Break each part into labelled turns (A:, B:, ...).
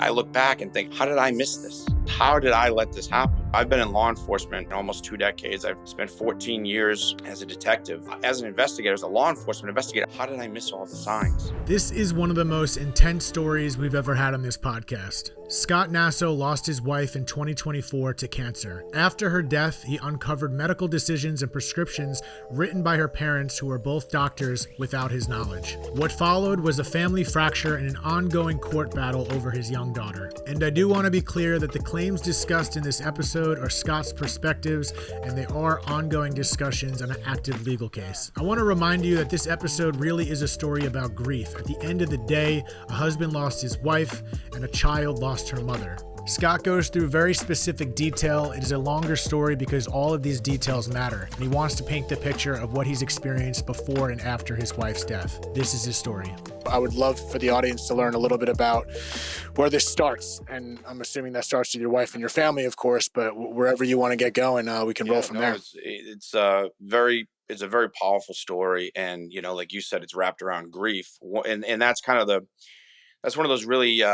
A: I look back and think, how did I miss this? How did I let this happen? I've been in law enforcement in almost 2 decades. I've spent 14 years as a detective. As an investigator, as a law enforcement investigator, how did I miss all the signs?
B: This is one of the most intense stories we've ever had on this podcast. Scott Naso lost his wife in 2024 to cancer. After her death, he uncovered medical decisions and prescriptions written by her parents, who were both doctors, without his knowledge. What followed was a family fracture and an ongoing court battle over his young daughter. And I do want to be clear that the claims discussed in this episode are Scott's perspectives, and they are ongoing discussions on an active legal case. I want to remind you that this episode really is a story about grief. At the end of the day, a husband lost his wife and a child lost her mother. Scott goes through very specific detail. It is a longer story because all of these details matter, and he wants to paint the picture of what he's experienced before and after his wife's death. This is his story. I would love for the audience to learn a little bit about where this starts, and I'm assuming that starts with your wife and your family, of course, but wherever you want to get going, we can roll from there.
A: It's a very powerful story, and like you said, it's wrapped around grief, and that's kind of that's one of those really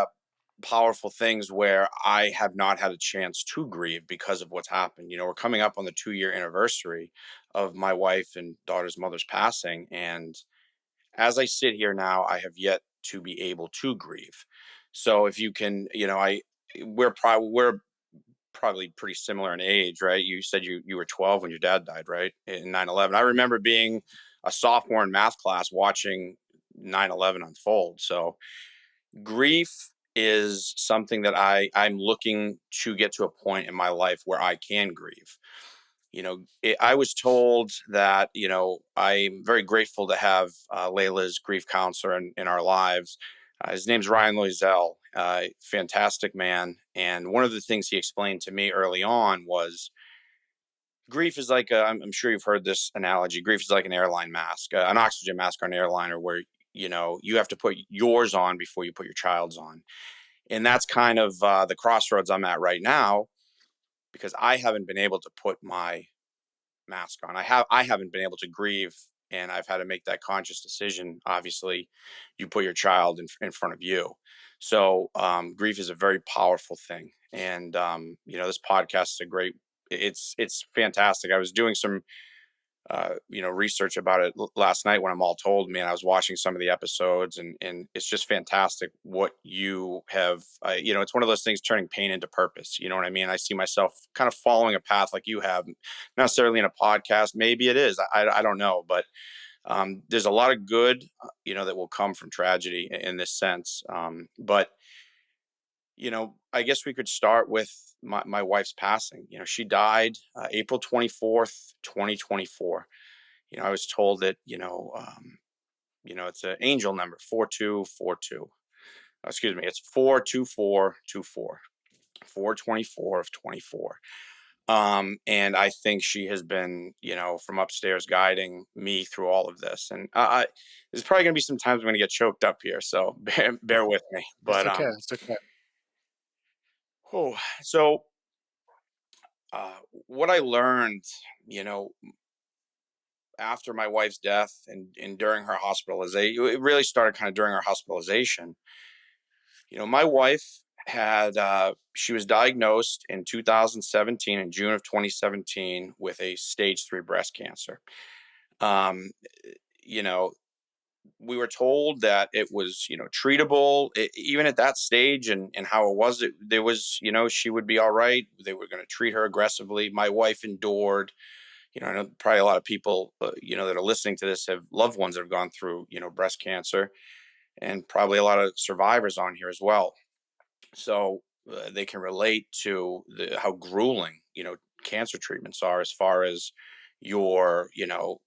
A: powerful things where I have not had a chance to grieve because of what's happened. We're coming up on the 2-year anniversary of my wife and daughter's mother's passing, and as I sit here now, I have yet to be able to grieve. So if you can, we're probably pretty similar in age, right? You said you were 12 when your dad died, right? In 9/11. I remember being a sophomore in math class watching 9/11 unfold. So grief is something that I'm looking to get to a point in my life where I can grieve. I was told that, I'm very grateful to have Layla's grief counselor in our lives. His name's Ryan Loisel, fantastic man. And one of the things he explained to me early on was grief is like, I'm sure you've heard this analogy. Grief is like an airline mask, an oxygen mask on an airliner where, you have to put yours on before you put your child's on. And that's kind of the crossroads I'm at right now, because I haven't been able to put my mask on. I haven't been able to grieve, and I've had to make that conscious decision. Obviously, you put your child in front of you. So grief is a very powerful thing. And, this podcast is it's fantastic. I was doing some research about it last night when All told me, and I was watching some of the episodes, and it's just fantastic what you have. It's one of those things, turning pain into purpose. You know what I mean? I see myself kind of following a path like you have, not necessarily in a podcast. Maybe it is. I don't know, but there's a lot of good, that will come from tragedy in this sense. But I guess we could start with my wife's passing. She died April 24th, 2024. I was told that, it's an angel number, 4242. Excuse me, it's 42424, 424 of 24. And I think she has been, from upstairs guiding me through all of this. And there's probably going to be some times I'm going to get choked up here, so bear with me. But
B: It's okay.
A: So what I learned, after my wife's death and during her hospitalization, it really started kind of during her hospitalization. My wife she was diagnosed in 2017, in June of 2017, with a stage 3 breast cancer. You know, we were told that it was, treatable, even at that stage, and how it was, there was, she would be all right. They were going to treat her aggressively. My wife endured. I know probably a lot of people, that are listening to this have loved ones that have gone through, breast cancer, and probably a lot of survivors on here as well. So they can relate to how grueling, cancer treatments are, as far as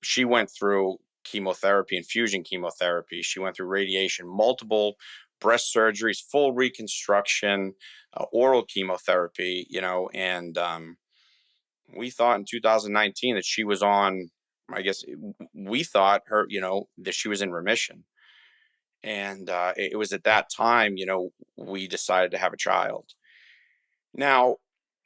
A: she went through chemotherapy, infusion chemotherapy. She went through radiation, multiple breast surgeries, full reconstruction, oral chemotherapy, and we thought in 2019 that she was on, I guess we thought her, that she was in remission. And it was at that time, we decided to have a child. Now,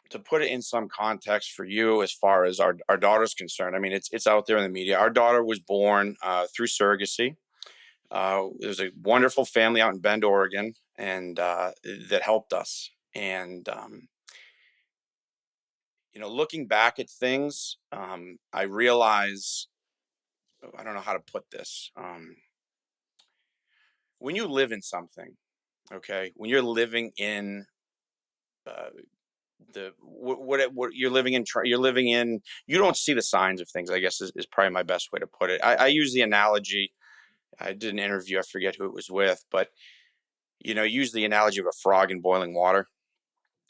A: to put it in some context for you, as far as our daughter's concerned, I mean, it's out there in the media. Our daughter was born through surrogacy. It was a wonderful family out in Bend, Oregon. and that helped us. And looking back at things, I realize, I don't know how to put this. When you live in something, okay, when you're living in uh, what you're living in, you're living in, you don't see the signs of things, I guess, is probably my best way to put it. I use the analogy. I did an interview, I forget who it was with, but use the analogy of a frog in boiling water.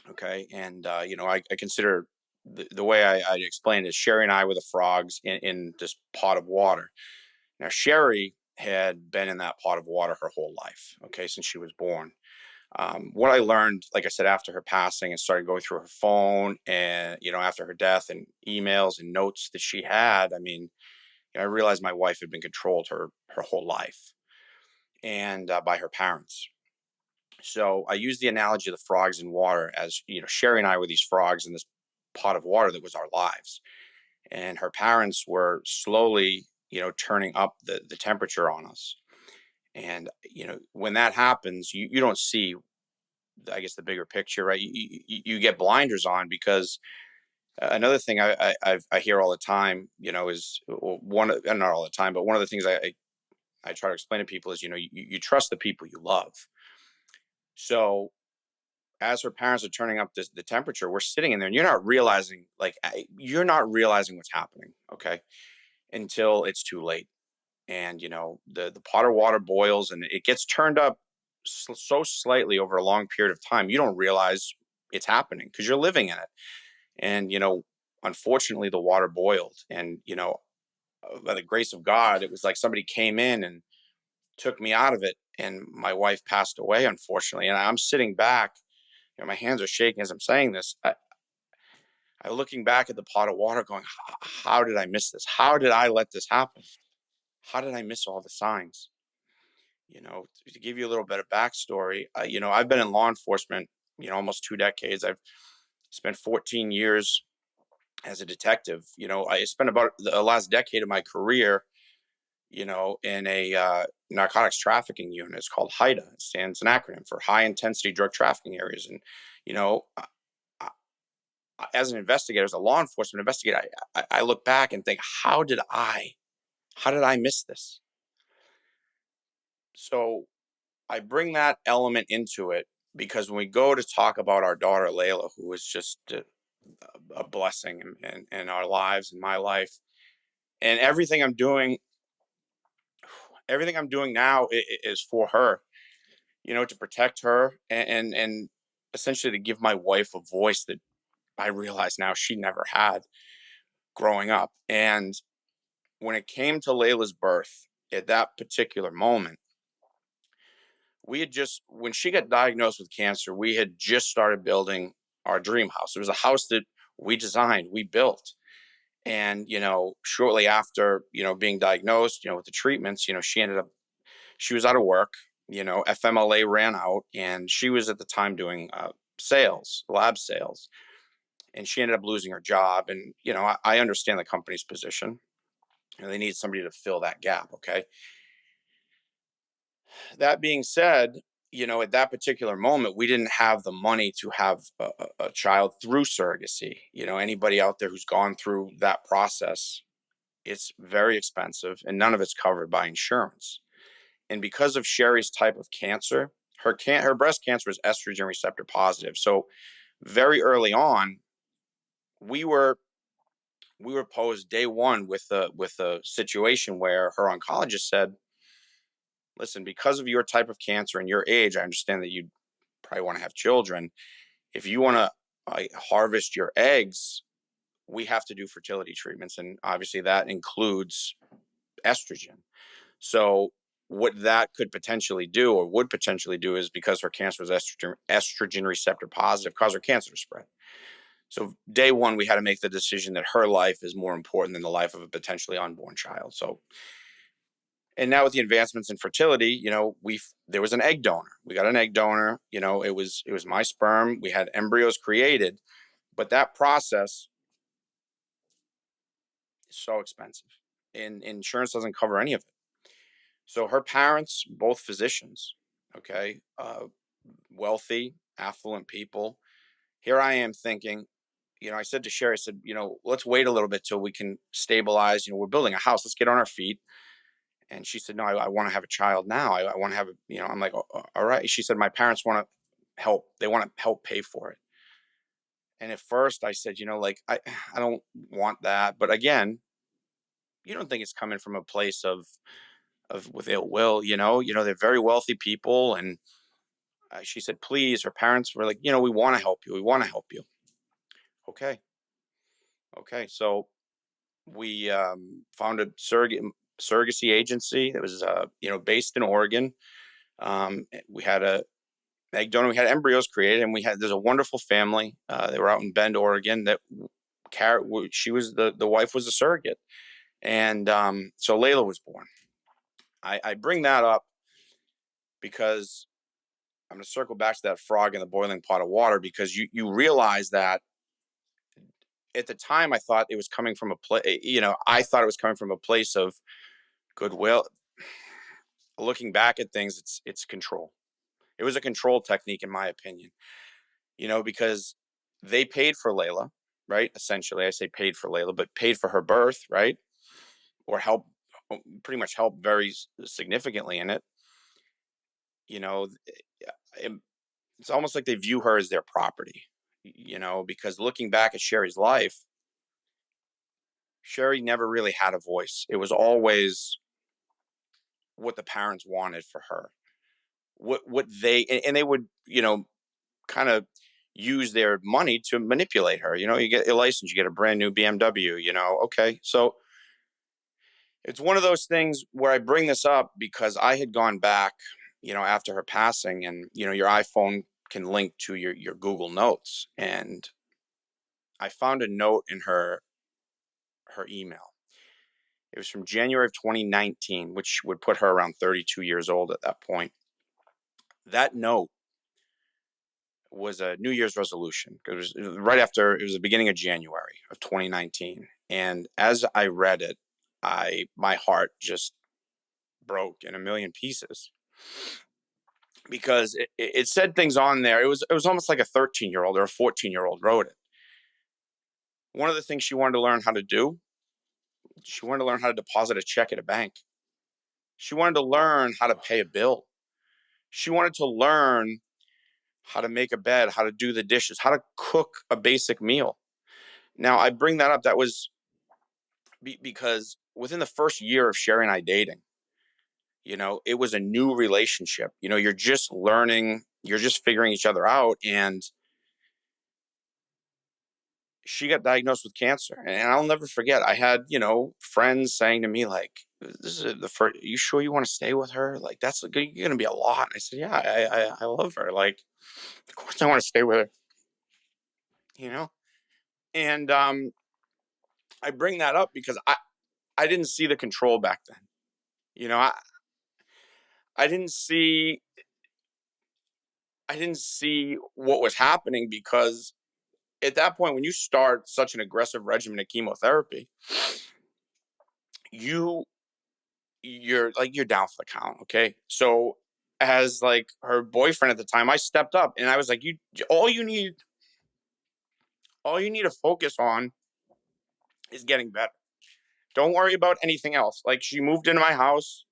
A: Okay. And I consider the way I explained it, Sherry and I were the frogs in this pot of water. Now Sherry had been in that pot of water her whole life, okay, since she was born. What I learned, like I said, after her passing and started going through her phone, and after her death, and emails and notes that she had, I mean, I realized my wife had been controlled her whole life, and by her parents. So I use the analogy of the frogs in water, as Sherry and I were these frogs in this pot of water that was our lives, and her parents were slowly, turning up the temperature on us. And when that happens, you don't see, I guess, the bigger picture, right? You get blinders on, because another thing I hear all the time, is, well, not all the time, but one of the things I try to explain to people is, you trust the people you love. So as her parents are turning up the temperature, we're sitting in there, and you're not realizing, like, you're not realizing what's happening, okay, until it's too late. And the pot of water boils, and it gets turned up so slightly over a long period of time. You don't realize it's happening because you're living in it. And unfortunately, the water boiled, and by the grace of God, it was like somebody came in and took me out of it, and my wife passed away, unfortunately. And I'm sitting back, my hands are shaking as I'm saying this. I looking back at the pot of water, going, how did I miss this? How did I let this happen? How did I miss all the signs? To give you a little bit of backstory, I've been in law enforcement, almost 2 decades. I've spent 14 years as a detective. I spent about the last decade of my career, in a narcotics trafficking unit. It's called HIDA. It stands an acronym for high intensity drug trafficking areas. And, you know, I, as an investigator, as a law enforcement investigator, I look back and think, how did I miss this? So I bring that element into it because when we go to talk about our daughter Layla, who was just a blessing in our lives, in my life, and everything I'm doing now is for her, to protect her, and essentially to give my wife a voice that I realize now she never had growing up. And when it came to Layla's birth, at that particular moment, we had just, when she got diagnosed with cancer, we had just started building our dream house. It was a house that we designed, we built. And, shortly after, being diagnosed, with the treatments, she was out of work, FMLA ran out, and she was at the time doing sales, lab sales. And she ended up losing her job. And, I understand the company's position. They need somebody to fill that gap. Okay. That being said, at that particular moment, we didn't have the money to have a child through surrogacy. Anybody out there who's gone through that process, it's very expensive, and none of it's covered by insurance. And because of Sherry's type of cancer, her breast cancer is estrogen receptor positive. So very early on, we were posed day one with a situation where her oncologist said, listen, because of your type of cancer and your age, I understand that you probably want to have children. If you want to harvest your eggs, we have to do fertility treatments. And obviously that includes estrogen. So what that could potentially do, or would potentially do, is because her cancer was estrogen receptor positive, cause her cancer to spread. So day one, we had to make the decision that her life is more important than the life of a potentially unborn child. So, and now with the advancements in fertility, there was an egg donor. We got an egg donor. It was my sperm. We had embryos created, but that process is so expensive, and insurance doesn't cover any of it. So her parents, both physicians, okay, wealthy, affluent people. Here I am thinking, I said to Sherry, I said, let's wait a little bit till we can stabilize. We're building a house. Let's get on our feet. And she said, no, I want to have a child now. I want to have I'm like, all right. She said, my parents want to help. They want to help pay for it. And at first I said, like, I don't want that. But again, you don't think it's coming from a place of with ill will, they're very wealthy people. And she said, please, her parents were like, we want to help you. We want to help you. Okay. Okay. So we found a surrogacy agency that was, based in Oregon. We had a egg donor, we had embryos created, and there's a wonderful family. They were out in Bend, Oregon. She was the wife was a surrogate, and so Layla was born. I bring that up because I'm going to circle back to that frog in the boiling pot of water, because you realize that at the time I thought it was coming from a place, I thought it was coming from a place of goodwill. Looking back at things, it's control. It was a control technique, in my opinion, because they paid for Layla, right? Essentially, I say paid for Layla, but paid for her birth, right? Or pretty much help very significantly in it. It's almost like they view her as their property, because looking back at Sherry's life, Sherry never really had a voice. It was always what the parents wanted for her. What and they would, kind of use their money to manipulate her. You get a license, you get a brand new BMW, okay. So it's one of those things where I bring this up because I had gone back, after her passing, and, your iPhone can link to your Google Notes. And I found a note in her email. It was from January of 2019, which would put her around 32 years old at that point. That note was a New Year's resolution. It was the beginning of January of 2019. And as I read it, my heart just broke in a million pieces, because it said things on there. It was almost like a 13-year-old or a 14-year-old wrote it. One of the things she wanted to learn how to do, she wanted to learn how to deposit a check at a bank. She wanted to learn how to pay a bill. She wanted to learn how to make a bed, how to do the dishes, how to cook a basic meal. Now, I bring that up. That was because within the first year of Sherry and I dating, it was a new relationship. You're just learning, you're just figuring each other out. And she got diagnosed with cancer. And I'll never forget, I had, friends saying to me, like, this is the first, you sure you want to stay with her? Like, that's going to be a lot. I said, yeah, I love her. Like, of course I want to stay with her, And I bring that up because I didn't see the control back then. I didn't see what was happening, because at that point, when you start such an aggressive regimen of chemotherapy, you're down for the count. Okay. So as like her boyfriend at the time, I stepped up and I was like, all you need to focus on is getting better. Don't worry about anything else. Like, she moved into my house.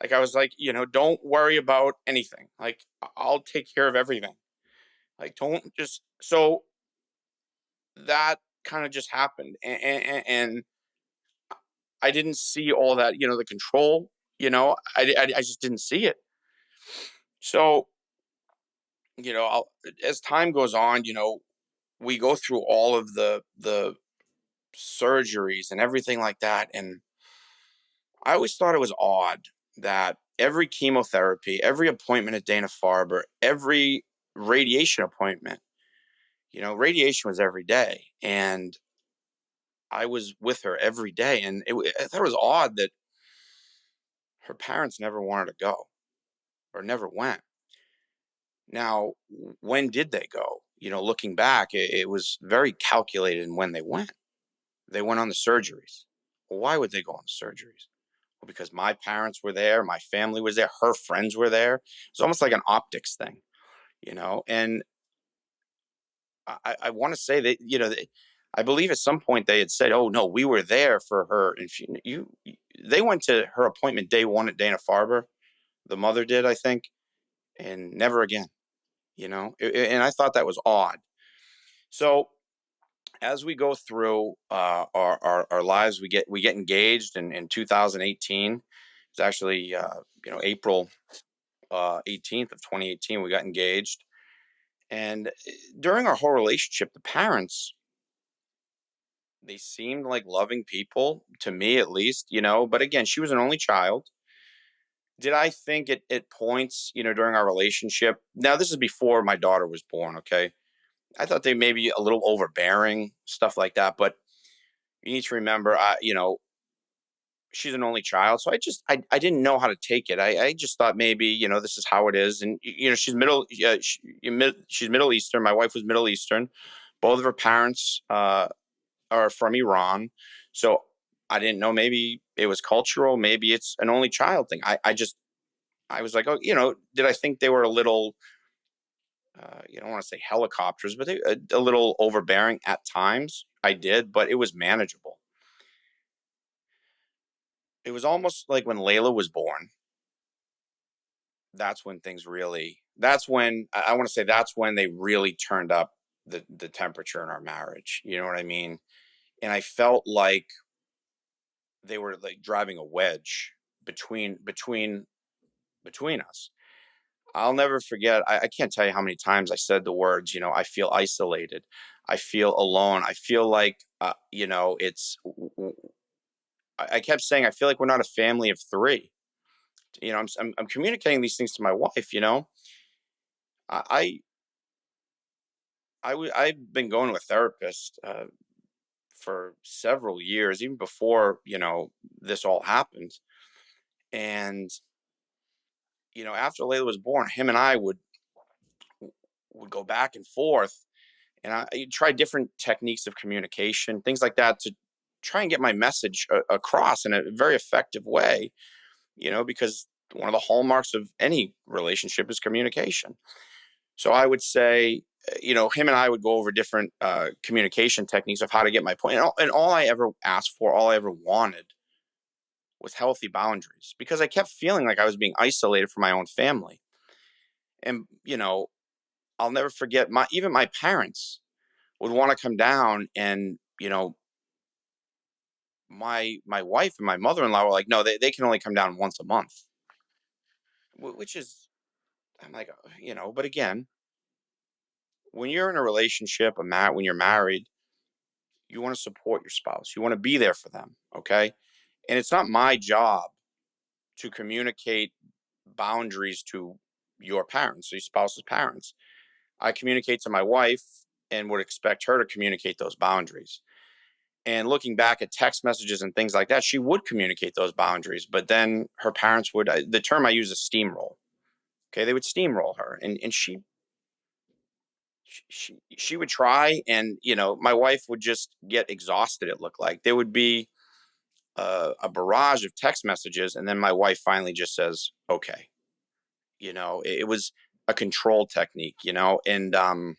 A: Like, I was like, don't worry about anything. Like, I'll take care of everything. Like, don't just, so that kind of just happened. And I didn't see all that, the control, I just didn't see it. So, as time goes on, we go through all of the surgeries and everything like that. And I always thought it was odd that every chemotherapy, every appointment at Dana-Farber, every radiation appointment, radiation was every day. And I was with her every day. And I thought it was odd that her parents never wanted to go or never went. Now, when did they go? Looking back, it was very calculated in when they went. They went on the surgeries. Well, why would they go on the surgeries? Well, because my parents were there, my family was there, her friends were there. It's almost like an optics thing. And I want to say that, I believe at some point they had said, "Oh no, we were there for her," and they went to her appointment day one at Dana Farber. The mother did, I think, and never again. And I thought that was odd. So as we go through our lives, we get engaged in 2018. It's actually April 18th of 2018. We got engaged, and during our whole relationship, the parents, they seemed like loving people to me, at least. But again, she was an only child. Did I think at points, during our relationship? Now, this is before my daughter was born. Okay, I thought they may be a little overbearing, stuff like that. But you need to remember, she's an only child, so I didn't know how to take it. I just thought maybe, this is how it is. And she's Middle Eastern. My wife was Middle Eastern. Both of her parents are from Iran, so I didn't know, maybe it was cultural, maybe it's an only child thing. I was like, oh, did I think they were a little, you don't want to say helicopters, but a little overbearing at times? I did, but it was manageable. It was almost like when Layla was born. That's when things really. That's when I want to say that's when they really turned up the temperature in our marriage. You know what I mean? And I felt like they were like driving a wedge between us. I'll never forget. I can't tell you how many times I said the words. I feel isolated. I feel alone. I feel like it's. I kept saying I feel like we're not a family of three. I'm communicating these things to my wife. I I've been going to a therapist for several years, even before this all happened. And after Layla was born, him and I would go back and forth, and I tried different techniques of communication, things like that, to try and get my message across in a very effective way. Because one of the hallmarks of any relationship is communication. So I would say, him and I would go over different communication techniques of how to get my point. And all I ever asked for, all I ever wanted, was healthy boundaries, because I kept feeling like I was being isolated from my own family. And, I'll never forget, even my parents would want to come down, and, my wife and my mother-in-law were like, no, they can only come down once a month, which is, I'm like, but again, when you're in a relationship, when you're married, you want to support your spouse. You want to be there for them. Okay. And it's not my job to communicate boundaries to your parents, or your spouse's parents. I communicate to my wife and would expect her to communicate those boundaries. And looking back at text messages and things like that, she would communicate those boundaries, but then her parents would, the term I use is steamroll. Okay. They would steamroll her, and she would try, and my wife would just get exhausted. It looked like there would be a barrage of text messages, and then my wife finally just says, okay. It was a control technique, and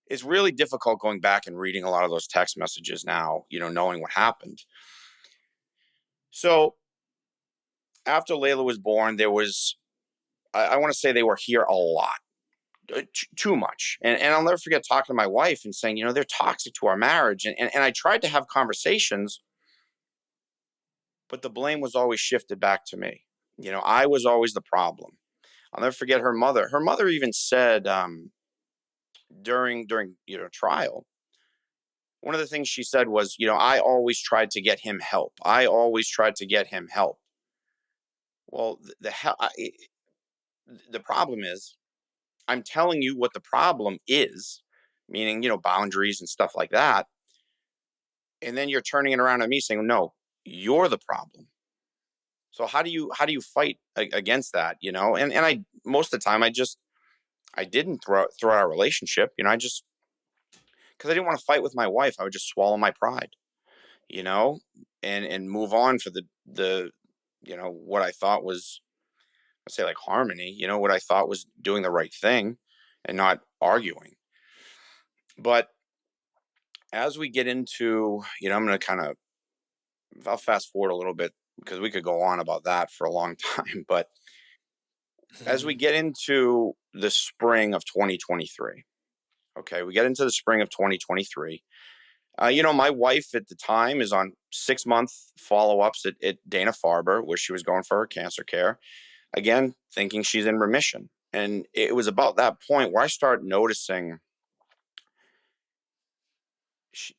A: it's really difficult going back and reading a lot of those text messages now, knowing what happened. So after Layla was born, there was, I want to say, they were here a lot, too much. And I'll never forget talking to my wife and saying, they're toxic to our marriage. And I tried to have conversations, but the blame was always shifted back to me. I was always the problem. I'll never forget her mother. Her mother even said, during trial, one of the things she said was, I always tried to get him help. I always tried to get him help. Well, the problem is, I'm telling you what the problem is, meaning, boundaries and stuff like that. And then you're turning it around on me saying, no, you're the problem. So how do you fight against that? And I, most of the time, I didn't throw out our relationship. I just, because I didn't want to fight with my wife, I would just swallow my pride, you know, and move on for the what I thought was say like harmony, what I thought was doing the right thing and not arguing. But as we get into, I'm going to I'll fast forward a little bit because we could go on about that for a long time. But as we
C: Mhm.
A: get into the spring of 2023, okay, we get into the spring of 2023. My wife at the time is on 6 month follow ups at Dana Farber, where she was going for her cancer care. Again, thinking she's in remission. And it was about that point where I started noticing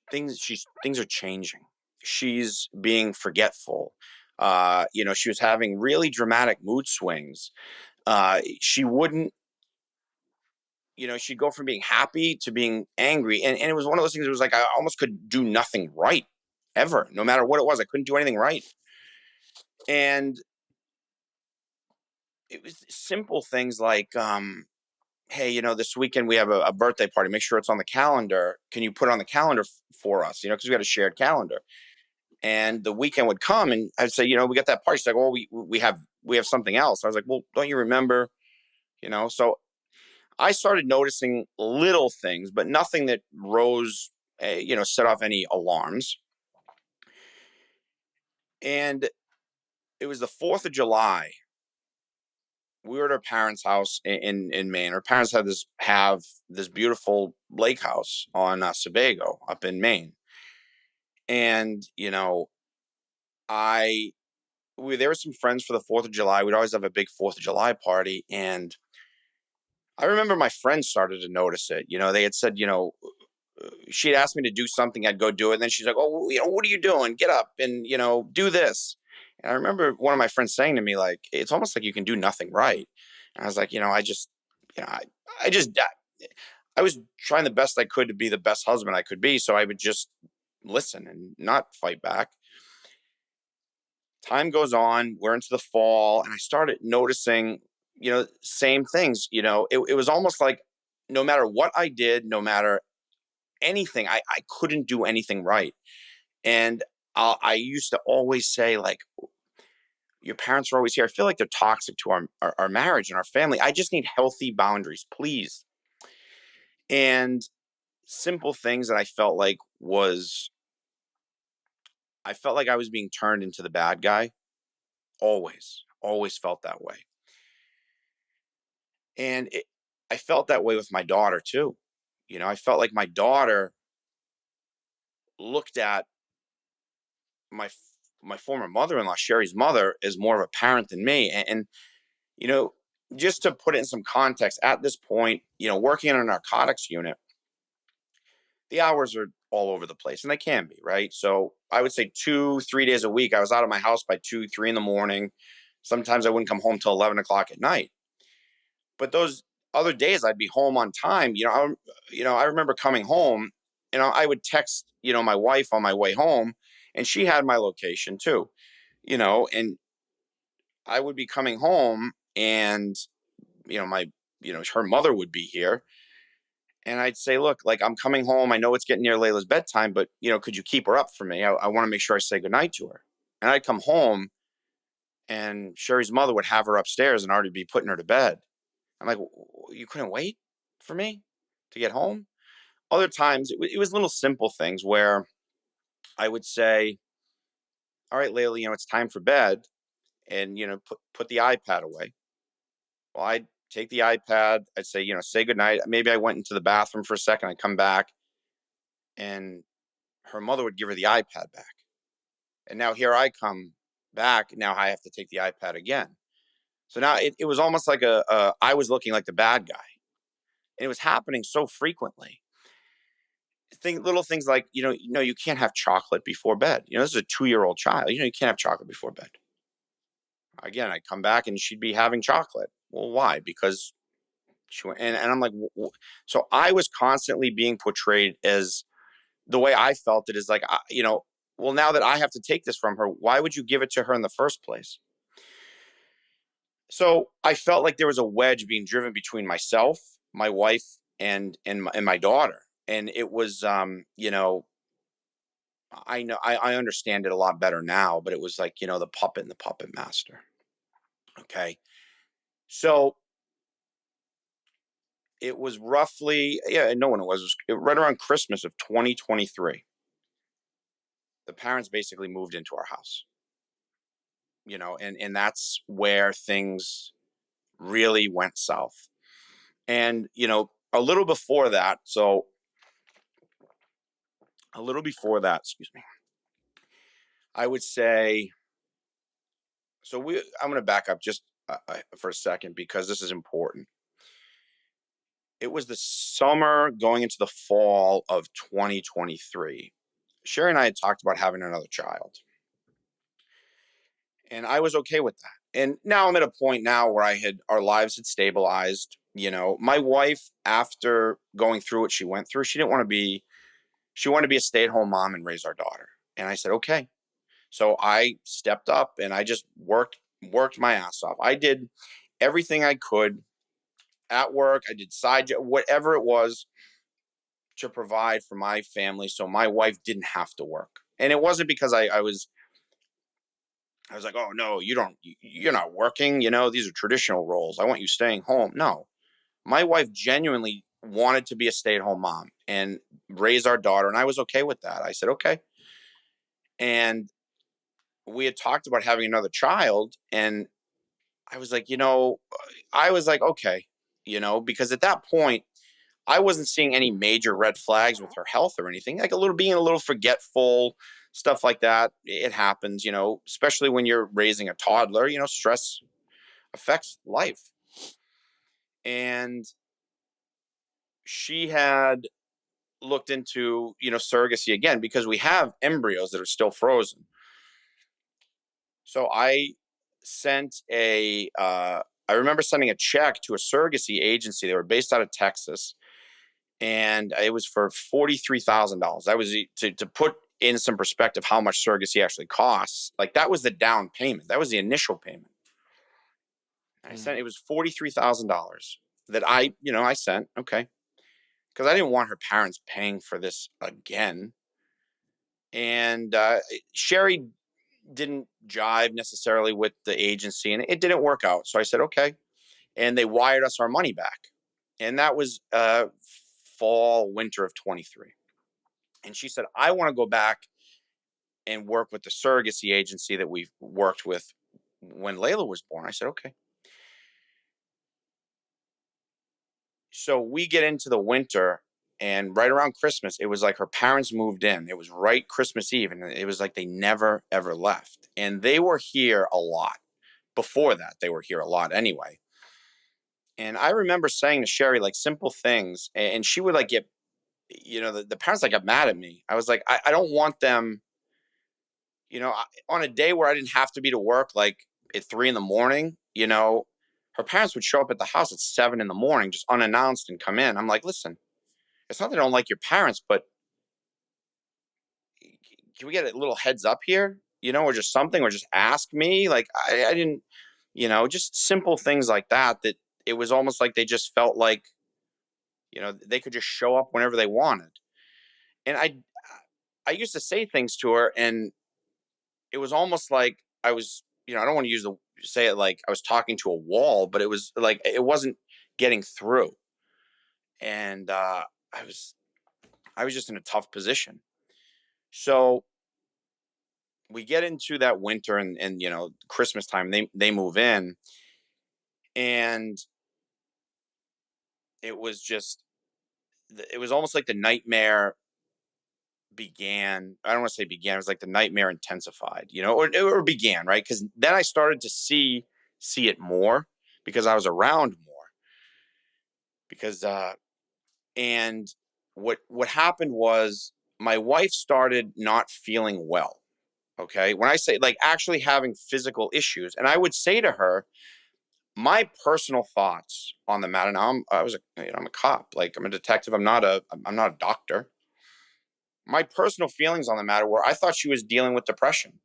A: things are changing. She's being forgetful. She was having really dramatic mood swings. She wouldn't, she'd go from being happy to being angry. And it was one of those things, it was like I almost could do nothing right ever. No matter what it was, I couldn't do anything right. And it was simple things like, hey, this weekend we have a birthday party. Make sure it's on the calendar. Can you put it on the calendar for us? Because we got a shared calendar. And the weekend would come, and I'd say, we got that party. She's like, well, we have something else. I was like, well, don't you remember? So I started noticing little things, but nothing that set off any alarms. And it was the 4th of July. We were at her parents' house in Maine. Her parents have this beautiful lake house on Sebago up in Maine. And, I there were some friends for the 4th of July. We'd always have a big 4th of July party. And I remember my friends started to notice it. They had said, she had asked me to do something, I'd go do it. And then she's like, oh, what are you doing? Get up and, do this. And I remember one of my friends saying to me, like, it's almost like you can do nothing right. And I was like, you know, I, I just, I was trying the best I could to be the best husband I could be. So I would just listen and not fight back. Time goes on, we're into the fall, and I started noticing, same things. It was almost like no matter what I did, no matter anything, I couldn't do anything right. And I used to always say, like, your parents are always here. I feel like they're toxic to our marriage and our family. I just need healthy boundaries, please. And simple things that I felt like I was being turned into the bad guy. Always felt that way. And I felt that way with my daughter too. I felt like my daughter looked at my my former mother-in-law, Sherry's mother, as more of a parent than me. And you know, just to put it in some context, at this point, working in a narcotics unit, the hours are all over the place, and they can be, right? So I would say 2, 3 days a week, I was out of my house by 2, 3 in the morning. Sometimes I wouldn't come home till 11 o'clock at night. But those other days I'd be home on time. I remember coming home, and I would text, my wife on my way home, and she had my location too, and I would be coming home, and my, her mother would be here, and I'd say, look, like, I'm coming home. I know it's getting near Layla's bedtime, but could you keep her up for me? I want to make sure I say goodnight to her. And I'd come home, and Sherry's mother would have her upstairs and already be putting her to bed. I'm like, you couldn't wait for me to get home? Other times it was little simple things where I would say, all right, Layla, it's time for bed, and, put the iPad away. Well, I'd take the iPad, I'd say, say goodnight. Maybe I went into the bathroom for a second, I'd come back, and her mother would give her the iPad back. And now here I come back. Now I have to take the iPad again. So now it was almost like I was looking like the bad guy. And it was happening so frequently. Little things like, you can't have chocolate before bed. This is a 2-year-old child. You can't have chocolate before bed. Again, I come back and she'd be having chocolate. Well, why? Because she went, and I'm like, so I was constantly being portrayed as, the way I felt it is like, well, now that I have to take this from her, why would you give it to her in the first place? So I felt like there was a wedge being driven between myself, my wife, and my daughter. And it was, I know I understand it a lot better now, but it was like, the puppet and the puppet master. Okay. So it was roughly, yeah, no one was right around Christmas of 2023. The parents basically moved into our house, and that's where things really went south. And, a little before that, excuse me, I would say, I'm going to back up just for a second because this is important. It was the summer going into the fall of 2023. Sherry and I had talked about having another child, and I was okay with that. And now I'm at a point now where our lives had stabilized. My wife, after going through what she went through, she wanted to be a stay-at-home mom and raise our daughter. And I said, okay. So I stepped up and I just worked my ass off. I did everything I could at work. I did whatever it was to provide for my family so my wife didn't have to work. And it wasn't because I was like, oh no, you're not working. These are traditional roles. I want you staying home. No, my wife genuinely wanted to be a stay-at-home mom and raise our daughter, and I was okay with that. I said okay, and we had talked about having another child, and I was like, okay, because at that point I wasn't seeing any major red flags with her health or anything, like being a little forgetful, stuff like that. It happens, especially when you're raising a toddler. Stress affects life. And she had looked into, surrogacy again because we have embryos that are still frozen. So I remember sending a check to a surrogacy agency. They were based out of Texas, and it was for $43,000. That was to put in some perspective how much surrogacy actually costs. Like that was the down payment. That was the initial payment. I sent it was $43,000 that I sent. Okay, because I didn't want her parents paying for this again. And Sherry didn't jive necessarily with the agency, and it didn't work out. So I said okay, and they wired us our money back, and that was fall winter of 23. And she said, I want to go back and work with the surrogacy agency that we've worked with when Layla was born. I said, okay. So we get into the winter, and right around Christmas, it was like her parents moved in. It was right Christmas Eve, and it was like they never, ever left. And they were here a lot. Before that, they were here a lot anyway. And I remember saying to Sherry, like simple things, and she would like get, the parents like got mad at me. I was like, I don't want them, on a day where I didn't have to be to work, like at 3 in the morning, her parents would show up at the house at 7 in the morning, just unannounced and come in. I'm like, listen, it's not that I don't like your parents, but can we get a little heads up here, or just something, or just ask me? Like, I didn't, just simple things like that, that it was almost like they just felt like, they could just show up whenever they wanted. And I used to say things to her, and it was almost like I was, I don't want to say it like I was talking to a wall, but it was like it wasn't getting through. And I was just in a tough position. So we get into that winter, and Christmas time, they move in, and it was just it was almost like the nightmare began. I don't want to say began. It was like the nightmare intensified, or began, right? Because then I started to see it more because I was around more. Because and what happened was my wife started not feeling well. Okay, when I say like actually having physical issues, and I would say to her, my personal thoughts on the matter. Now I'm a cop, like I'm a detective. I'm not a doctor. My personal feelings on the matter were I thought she was dealing with depression,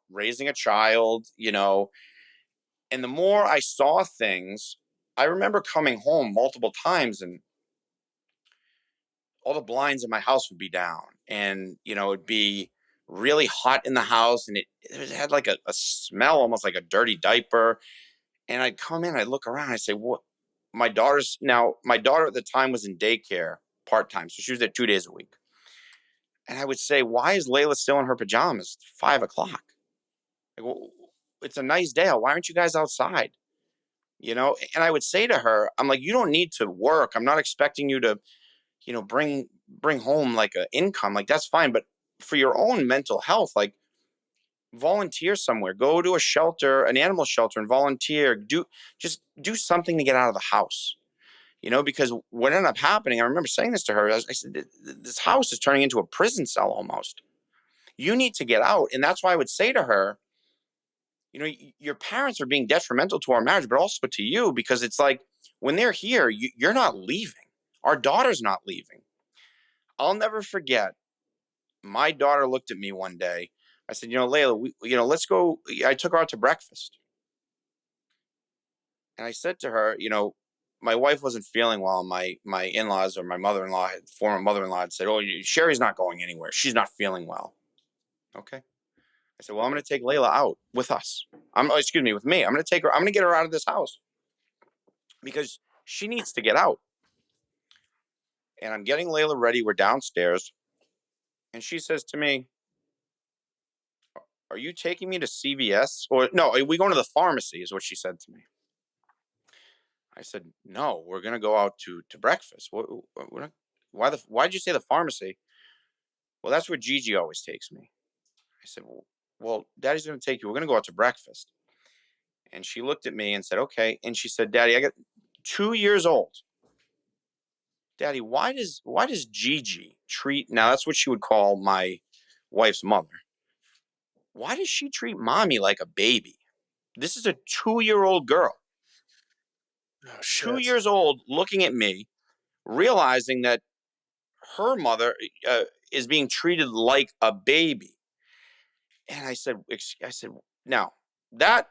A: raising a child, and the more I saw things, I remember coming home multiple times, and all the blinds in my house would be down, and, it'd be really hot in the house, and it had like a smell, almost like a dirty diaper. And I'd come in, I'd look around, I'd say, what? My daughter at the time was in daycare part-time. So she was there 2 days a week. And I would say, why is Layla still in her pajamas? It's 5 o'clock. Like, well, it's a nice day out. Why aren't you guys outside? And I would say to her, I'm like, you don't need to work. I'm not expecting you to, bring home like an income. Like, that's fine. But for your own mental health, like, volunteer somewhere, go to a shelter, an animal shelter, and volunteer. Just do something to get out of the house. Because what ended up happening, I remember saying this to her. I said, this house is turning into a prison cell almost. You need to get out. And that's why I would say to her, your parents are being detrimental to our marriage, but also to you, because it's like when they're here, you're not leaving. Our daughter's not leaving. I'll never forget. My daughter looked at me one day. I said, Layla, let's go. I took her out to breakfast. And I said to her, my wife wasn't feeling well. My in-laws or my former mother-in-law had said, oh, Sherry's not going anywhere. She's not feeling well. Okay. I said, well, I'm going to take Layla out with us. With me. I'm going to take her. I'm going to get her out of this house because she needs to get out. And I'm getting Layla ready. We're downstairs. And she says to me, are you taking me to CVS? Or no, are we going to the pharmacy is what she said to me. I said, no, we're going to go out to breakfast. Why'd you say the pharmacy? Well, that's where Gigi always takes me. I said, well, Daddy's going to take you. We're going to go out to breakfast. And she looked at me and said, okay. And she said, Daddy, I got 2 years old. Daddy, why does Gigi treat, now that's what she would call my wife's mother. Why does she treat mommy like a baby? This is a 2-year-old girl.
B: Oh,
A: 2 years old, looking at me, realizing that her mother is being treated like a baby. And I said, now that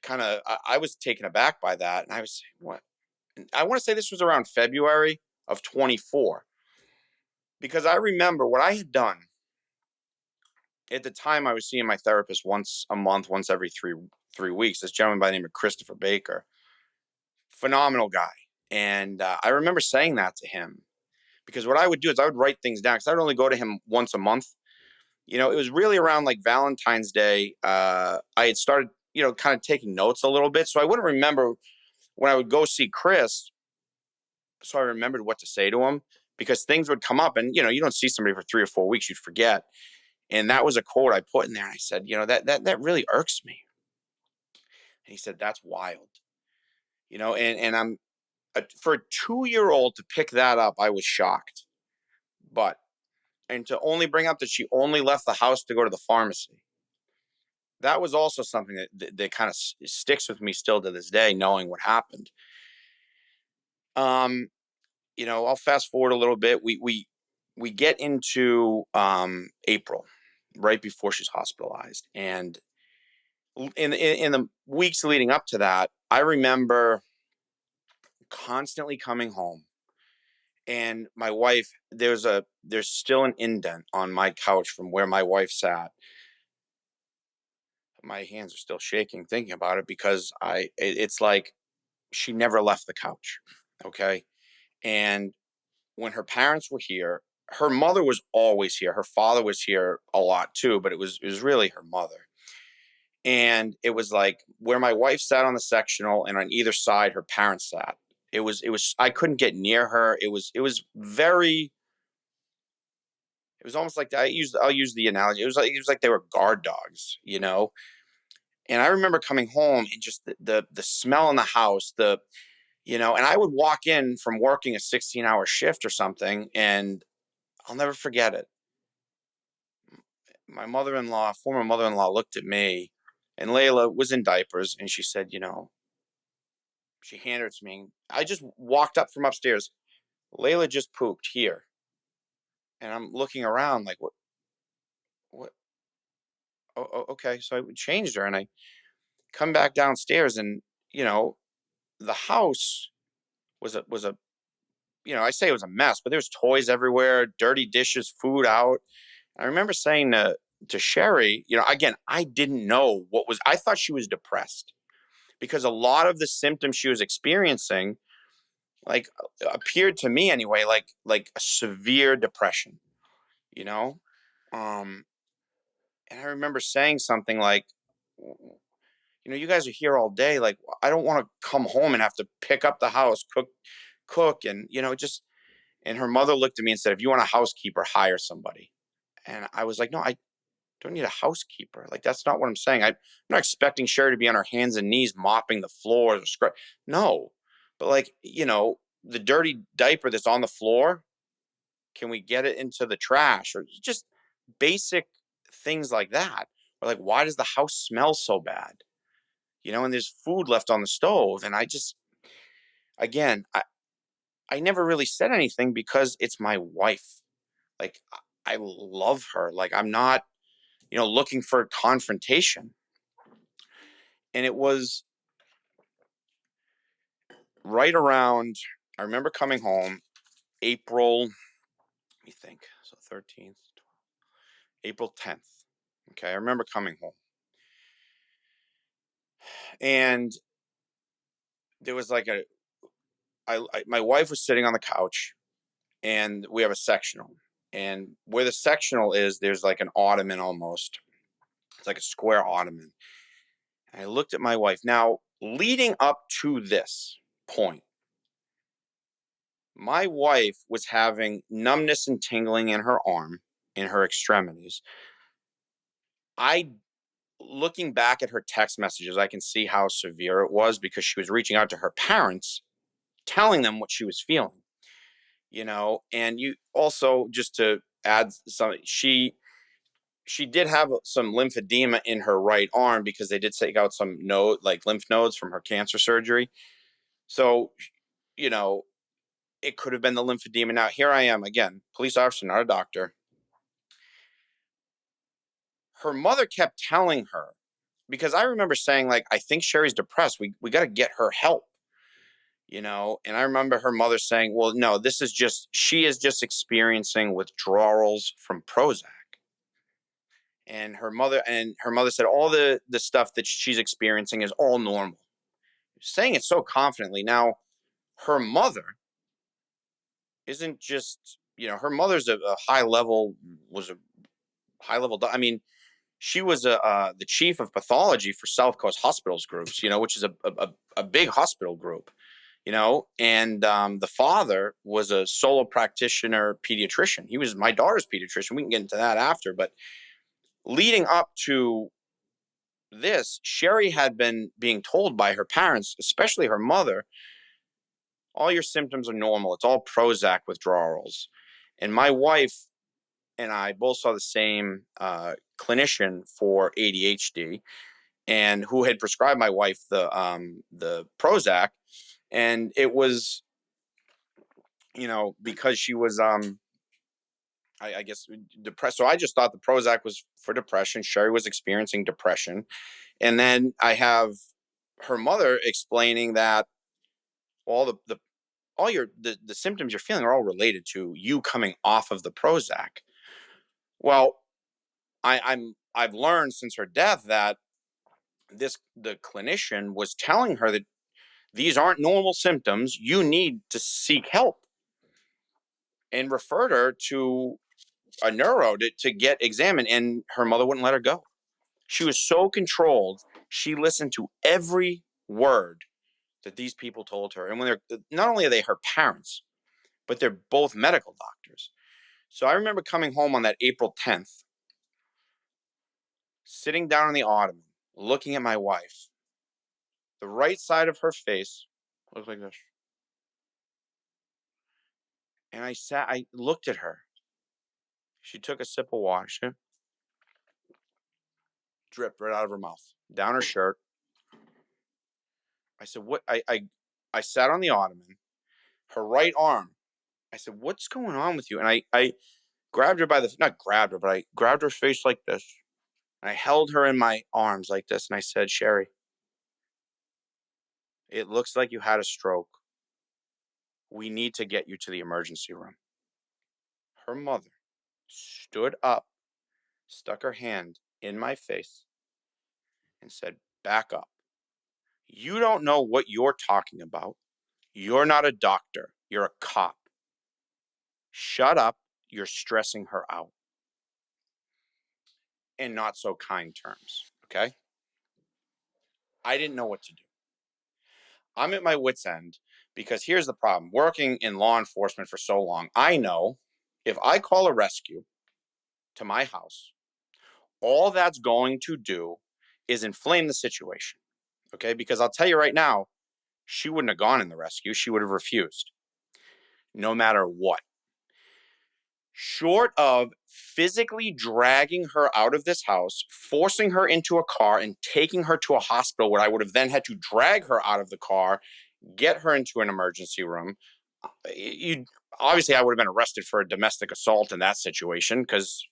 A: kind of, I was taken aback by that. And I was saying, what? And I want to say this was around February of 24, because I remember what I had done. At the time, I was seeing my therapist once a month, once every three weeks. This gentleman by the name of Christopher Baker, phenomenal guy. And I remember saying that to him, because what I would do is I would write things down, because I would only go to him once a month. It was really around like Valentine's Day. I had started, kind of taking notes a little bit. So I wouldn't remember when I would go see Chris. So I remembered what to say to him, because things would come up and, you don't see somebody for 3 or 4 weeks, you'd forget. And that was a quote I put in there. And I said, that really irks me. And he said, that's wild. And I'm for a 2-year-old to pick that up, I was shocked. And to only bring up that she only left the house to go to the pharmacy, that was also something that kind of sticks with me still to this day, knowing what happened. I'll fast forward a little bit. We get into April, right before she's hospitalized, and in the weeks leading up to that, I remember constantly coming home, and my wife, there's still an indent on my couch from where my wife sat. My hands are still shaking thinking about it, because it's like she never left the couch. Okay. And when her parents were here, her mother was always here. Her father was here a lot too, but it was really her mother. And it was like where my wife sat on the sectional, and on either side her parents sat. It was I couldn't get near her. It was almost like I'll use the analogy. It was like they were guard dogs, And I remember coming home and just the smell in the house, and I would walk in from working a 16-hour shift or something, and I'll never forget it. My former mother-in-law, looked at me, and Layla was in diapers, and she said, she handed it to me. I just walked up from upstairs. Layla just pooped here. And I'm looking around like, what? Oh, okay. So I changed her, and I come back downstairs, and, the house was a I say it was a mess, but there's toys everywhere, dirty dishes, food out. I remember saying to Sherry, again, I didn't know I thought she was depressed, because a lot of the symptoms she was experiencing, like, appeared to me anyway, like a severe depression, you know? Um, and I remember saying something like, you guys are here all day. Like, I don't want to come home and have to pick up the house, cook, and just. And her mother looked at me and said, "If you want a housekeeper, hire somebody." And I was like, "No, I don't need a housekeeper. Like, that's not what I'm saying. I'm not expecting Sherry to be on her hands and knees mopping the floor or scrub. No, but like, the dirty diaper that's on the floor, can we get it into the trash, or just basic things like that? Or like, why does the house smell so bad? And there's food left on the stove, and I just, again, I never really said anything because it's my wife. Like, I love her. Like, I'm not, looking for confrontation. And it was right around, I remember coming home April, let me think, so 13th, April 10th. Okay, I remember coming home. And there was like my wife was sitting on the couch, and we have a sectional. And where the sectional is, there's like an ottoman almost. It's like a square ottoman. And I looked at my wife. Now, leading up to this point, my wife was having numbness and tingling in her arm, in her extremities. I Looking back at her text messages, I can see how severe it was because she was reaching out to her parents, telling them what she was feeling. And you also, just to add some, she did have some lymphedema in her right arm because they did take out some lymph nodes from her cancer surgery. So, you know, it could have been the lymphedema. Now, here I am again, police officer, not a doctor. Her mother kept telling her, because I remember saying, like, I think Sherry's depressed. We got to get her help, And I remember her mother saying, well, no, she is just experiencing withdrawals from Prozac. And her mother said all the stuff that she's experiencing is all normal. Saying it so confidently. Now, her mother isn't just, her mother's a high level, was a high level. I mean, she was the chief of pathology for South Coast Hospitals Groups, which is a big hospital group, and the father was a solo practitioner pediatrician. He was my daughter's pediatrician. We can get into that after, but leading up to this, Sherry had been being told by her parents, especially her mother, all your symptoms are normal. It's all Prozac withdrawals. And my wife and I both saw the same clinician for ADHD, and who had prescribed my wife the Prozac, and it was, because she was I guess depressed. So I just thought the Prozac was for depression. Sherry was experiencing depression, and then I have her mother explaining that all the all the symptoms you're feeling are all related to you coming off of the Prozac. Well, I've learned since her death that the clinician was telling her that these aren't normal symptoms. You need to seek help, and referred her to a neuro to get examined. And her mother wouldn't let her go. She was so controlled. She listened to every word that these people told her. And when they're not only are they her parents, but they're both medical doctors. So I remember coming home on that April 10th, sitting down on the ottoman, looking at my wife. The right side of her face looked like this. And I looked at her. She took a sip of water. She dripped right out of her mouth, down her shirt. I said, what? I sat on the ottoman, her right arm. I said, what's going on with you? And I grabbed her not grabbed her, but I grabbed her face like this. And I held her in my arms like this. And I said, Sherry, it looks like you had a stroke. We need to get you to the emergency room. Her mother stood up, stuck her hand in my face, and said, back up. You don't know what you're talking about. You're not a doctor. You're a cop. Shut up. You're stressing her out. In not so kind terms. Okay. I didn't know what to do. I'm at my wit's end because here's the problem. Working in law enforcement for so long, I know if I call a rescue to my house, all that's going to do is inflame the situation. Okay. Because I'll tell you right now, she wouldn't have gone in the rescue. She would have refused no matter what. Short of physically dragging her out of this house, forcing her into a car, and taking her to a hospital where I would have then had to drag her out of the car, get her into an emergency room. You obviously I would have been arrested for a domestic assault in that situation because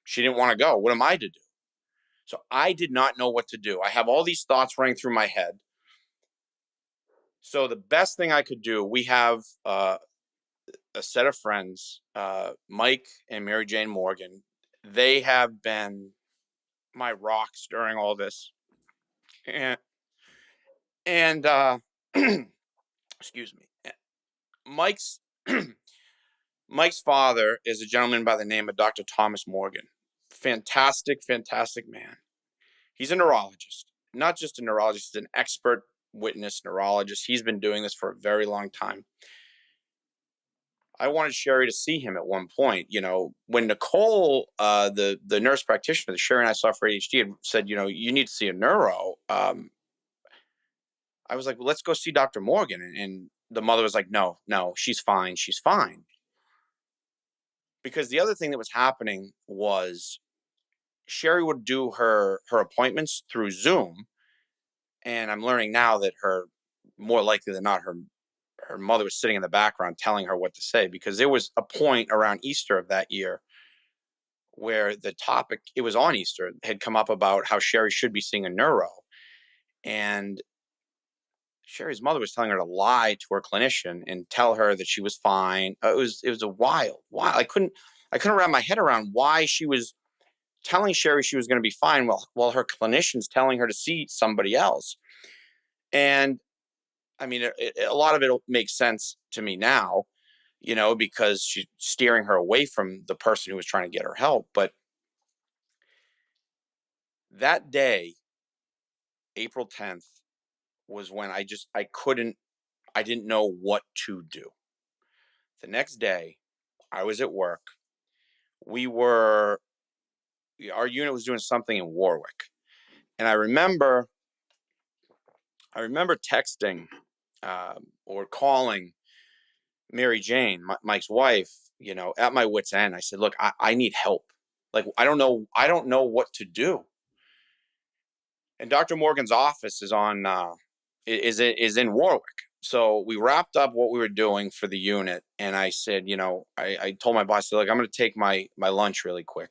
A: she didn't want to go. What am I to do? So I did not know what to do. I have all these thoughts running through my head. So the best thing I could do, we have a set of friends, Mike and Mary Jane Morgan. They have been my rocks during all this. And excuse me. Mike's Mike's father is a gentleman by the name of Dr. Thomas Morgan. Fantastic, fantastic man. He's a neurologist, not just a neurologist, he's an expert witness neurologist. He's been doing this for a very long time. I wanted Sherry to see him at one point. You know, when Nicole, the nurse practitioner that Sherry and I saw for ADHD, had said, you know, you need to see a neuro. I was like, well, let's go see Dr. Morgan. And the mother was like, no, she's fine. She's fine. Because the other thing that was happening was Sherry would do her appointments through Zoom. And I'm learning now that more likely than not, her mother was sitting in the background telling her what to say, because there was a point around Easter of that year where the topic, it was on Easter, had come up about how Sherry should be seeing a neuro. And Sherry's mother was telling her to lie to her clinician and tell her that she was fine. It was a wild. I couldn't wrap my head around why she was telling Sherry she was going to be fine while her clinician's telling her to see somebody else. And I mean, a lot of it makes sense to me now, you know, because she's steering her away from the person who was trying to get her help. But that day, April 10th, was when I didn't know what to do. The next day, I was at work. Our unit was doing something in Warwick. And I remember texting or calling Mary Jane, Mike's wife, you know, at my wit's end. I said, look, I need help. Like, I don't know what to do. And Dr. Morgan's office is in Warwick. So we wrapped up what we were doing for the unit. And I said, you know, I told my boss, like, I'm going to take my lunch really quick.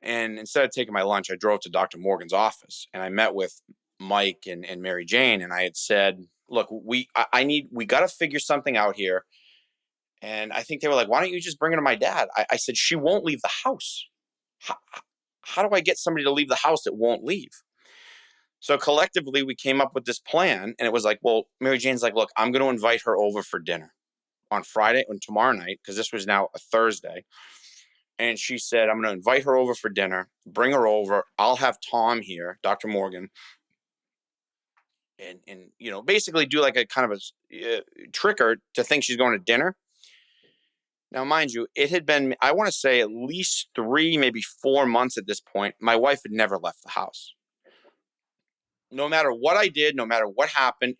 A: And instead of taking my lunch, I drove to Dr. Morgan's office and I met with Mike and Mary Jane. And I had said, look, we got to figure something out here. And I think they were like, why don't you just bring her to my dad? I said, she won't leave the house. How do I get somebody to leave the house that won't leave? So collectively, we came up with this plan. And it was like, well, Mary Jane's like, look, I'm going to invite her over for dinner on Friday and tomorrow night, because this was now a Thursday. And she said, I'm going to invite her over for dinner, bring her over. I'll have Tom here, Dr. Morgan, and you know, basically do like a kind of a trick her to think she's going to dinner. Now, mind you, it had been, I want to say, at least 3, maybe 4 months at this point. My wife had never left the house. No matter what I did, no matter what happened,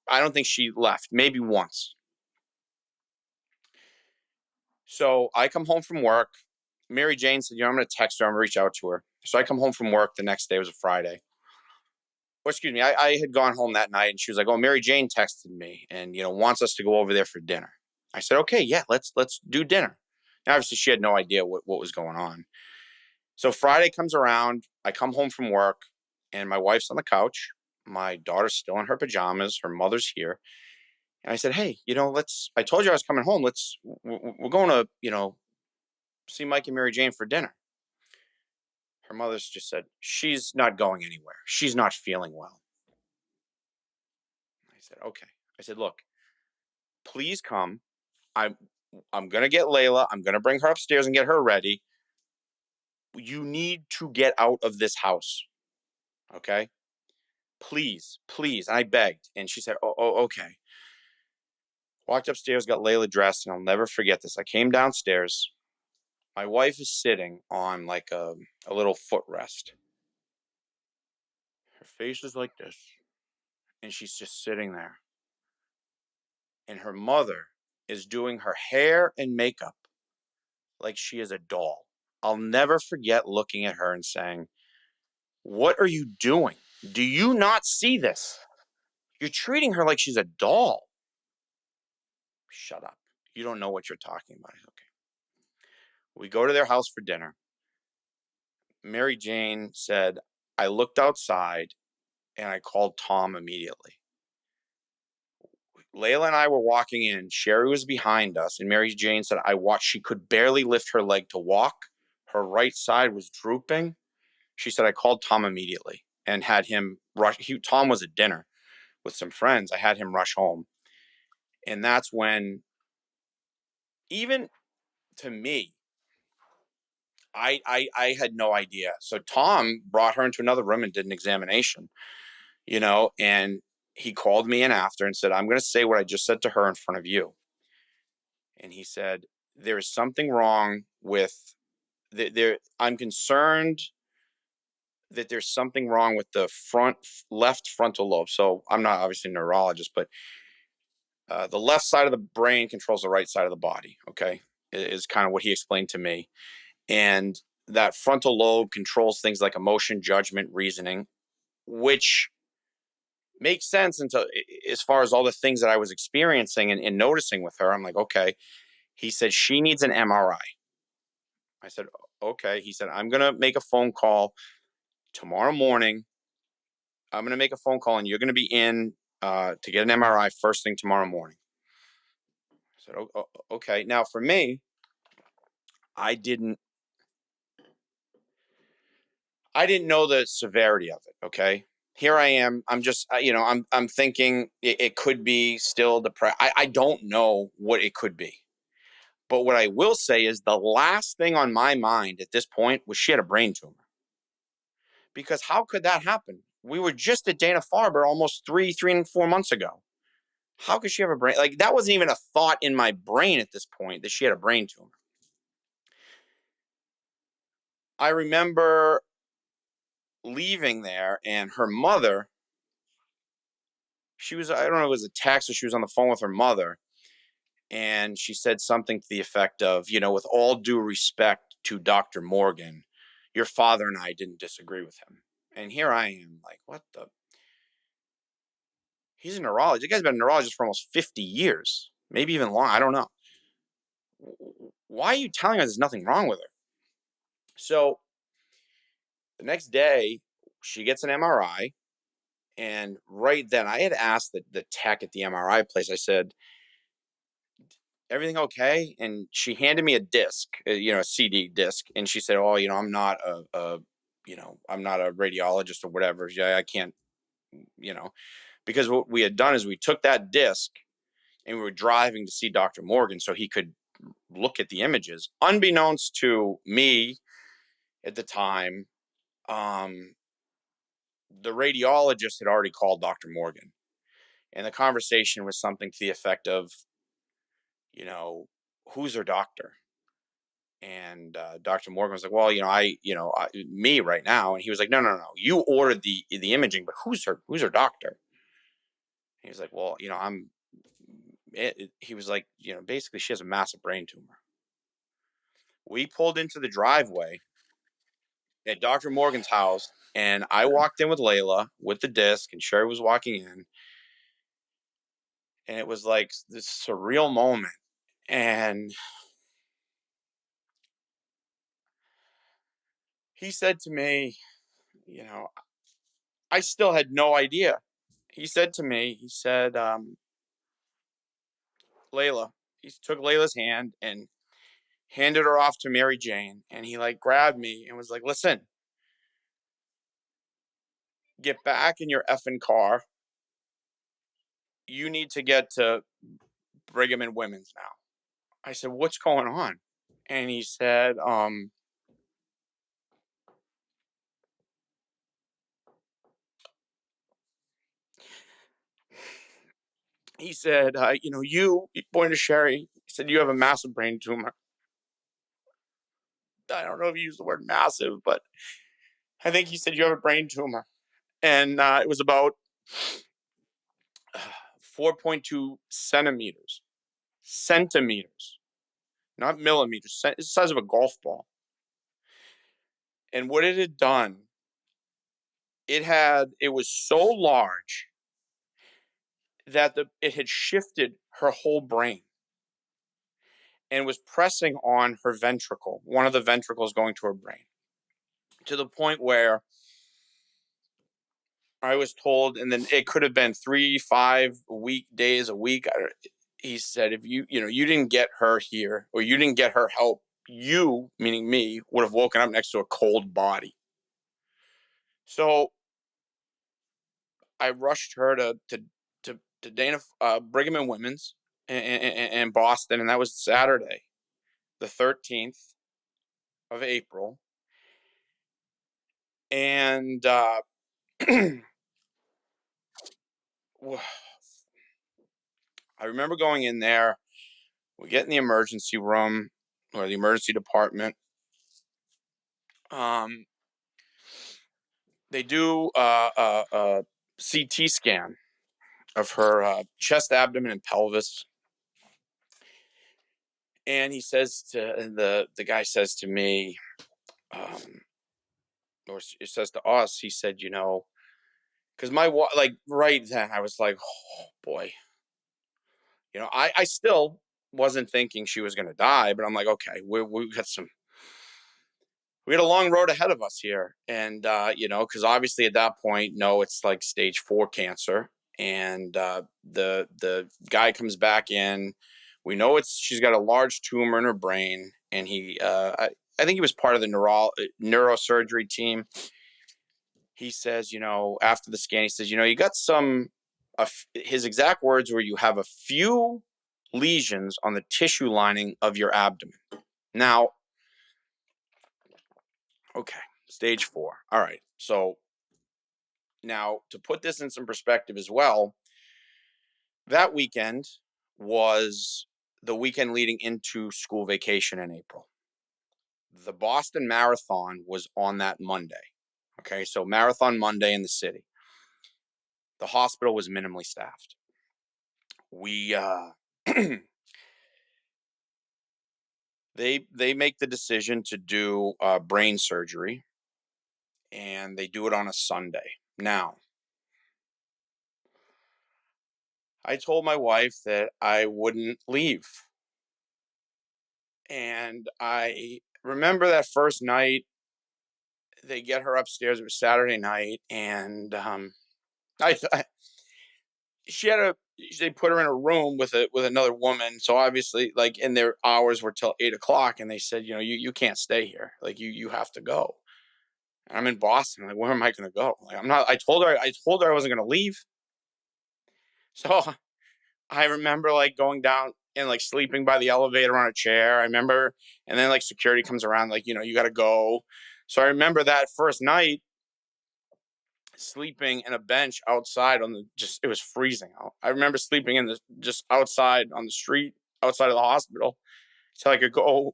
A: I don't think she left, maybe once. So I come home from work. Mary Jane said, you know, I'm going to text her. I'm going to reach out to her. So I come home from work the next day. It was a Friday. Well, excuse me. I had gone home that night and she was like, oh, Mary Jane texted me and, you know, wants us to go over there for dinner. I said, okay, yeah, let's do dinner. Now, obviously, she had no idea what was going on. So Friday comes around. I come home from work and my wife's on the couch. My daughter's still in her pajamas. Her mother's here. And I said, hey, you know, I told you I was coming home. We're going to, you know, see Mike and Mary Jane for dinner. Her mother's just said, she's not going anywhere. She's not feeling well. said, okay. I said, look, please come. I'm I'm gonna get Layla. I'm gonna bring her upstairs and get her ready. You need to get out of this house. Okay? Please, please. And I begged. And she said, okay. Walked upstairs, got Layla dressed, and I'll never forget this. I came downstairs. My wife is sitting on like a little footrest. Her face is like this, and she's just sitting there. And her mother is doing her hair and makeup like she is a doll. I'll never forget looking at her and saying, what are you doing? Do you not see this? You're treating her like she's a doll. Shut up. You don't know what you're talking about. Okay. We go to their house for dinner. Mary Jane said, I looked outside and I called Tom immediately. Layla and I were walking in. Sherry was behind us, and Mary Jane said, I watched. She could barely lift her leg to walk. Her right side was drooping. She said, I called Tom immediately and had him rush. Tom was at dinner with some friends. I had him rush home. And that's when, even to me, I had no idea. So Tom brought her into another room and did an examination, and he called me in after and said, I'm going to say what I just said to her in front of you. And he said, there is something wrong with I'm concerned that there's something wrong with the left frontal lobe. So I'm not obviously a neurologist, but the left side of the brain controls the right side of the body. Okay. Is kind of what he explained to me. And that frontal lobe controls things like emotion, judgment, reasoning, which makes sense until, as far as all the things that I was experiencing and noticing with her. I'm like, okay. He said, she needs an MRI. I said, okay. He said, I'm going to make a phone call tomorrow morning. I'm going to make a phone call and you're going to be in to get an MRI first thing tomorrow morning. I said, okay. Now for me, I didn't know the severity of it. Okay. Here I am. I'm just, I'm thinking it could be still depressed. I don't know what it could be. But what I will say is the last thing on my mind at this point was she had a brain tumor. Because how could that happen? We were just at Dana-Farber almost 3 and 4 months ago. How could she have a brain? Like, that wasn't even a thought in my brain at this point that she had a brain tumor. I remember leaving there and her mother, I don't know if it was a text or she was on the phone with her mother. And she said something to the effect of, with all due respect to Dr. Morgan, your father and I didn't disagree with him. And here I am like, what the? He's a neurologist. You guys have been a neurologist for almost 50 years, maybe even long. I don't know. Why are you telling us there's nothing wrong with her? So the next day, she gets an MRI. And right then, I had asked the tech at the MRI place, I said, everything okay? And she handed me a disc, a CD disc. And she said, oh, I'm not I'm not a radiologist or whatever. Yeah, I can't, because what we had done is we took that disc and we were driving to see Dr. Morgan so he could look at the images. Unbeknownst to me at the time, the radiologist had already called Dr. Morgan. And the conversation was something to the effect of, who's her doctor? And Dr. Morgan was like, well, me right now. And he was like, no, no, no. You ordered the imaging, but who's her doctor? And he was like, well, he was like, basically she has a massive brain tumor. We pulled into the driveway at Dr. Morgan's house, and I walked in with Layla with the disc, and Sherry was walking in. And it was like this surreal moment. And he said to me, I still had no idea. He said to me, Layla, he took Layla's hand and handed her off to Mary Jane. And he like grabbed me and was like, listen, get back in your effing car you need to get to Brigham and Women's now. I said, what's going on? And he said, you, pointing to Sherry, he said, you have a massive brain tumor. I don't know if he used the word massive, but I think he said you have a brain tumor. And it was about 4.2 centimeters, not millimeters. It's the size of a golf ball. And what it had done, it was so large that it had shifted her whole brain and was pressing on her ventricle, one of the ventricles going to her brain, to the point where I was told, and then it could have been 3, 5 days, a week. He said, if you didn't get her here, or you didn't get her help, you, meaning me, would have woken up next to a cold body. So I rushed her to Dana Brigham and Women's in Boston, and that was Saturday, the 13th of April. And I remember going in there. We get in the emergency room or the emergency department. They do a CT scan of her chest, abdomen, and pelvis. And the guy says to me, or it says to us, he said, because like right then I was like, oh boy, I still wasn't thinking she was going to die, but I'm like, okay, we had a long road ahead of us here. And, because obviously at that point, no, it's like stage 4 cancer. And the guy comes back in. We know she's got a large tumor in her brain. And I think he was part of the neurosurgery team. He says, after the scan, he says, you got his exact words were, you have a few lesions on the tissue lining of your abdomen. Now, okay, stage 4. All right. So now to put this in some perspective as well, that weekend was the weekend leading into school vacation in April. The Boston Marathon was on that Monday. Okay, so Marathon Monday in the city. The hospital was minimally staffed. We they make the decision to do brain surgery, and they do it on a Sunday. Now, I told my wife that I wouldn't leave. And I remember that first night, they get her upstairs. It was Saturday night, and I she had they put her in a room with another woman. So obviously, like, in their hours were till 8 o'clock, and they said, you can't stay here. Like, you have to go. And I'm in Boston. Like, where am I going to go? Like, I'm not. I told her I wasn't going to leave. So I remember like going down and like sleeping by the elevator on a chair. I remember, and then like security comes around, like, you got to go. So I remember that first night sleeping in a bench outside it was freezing out. I remember sleeping just outside on the street outside of the hospital so I could go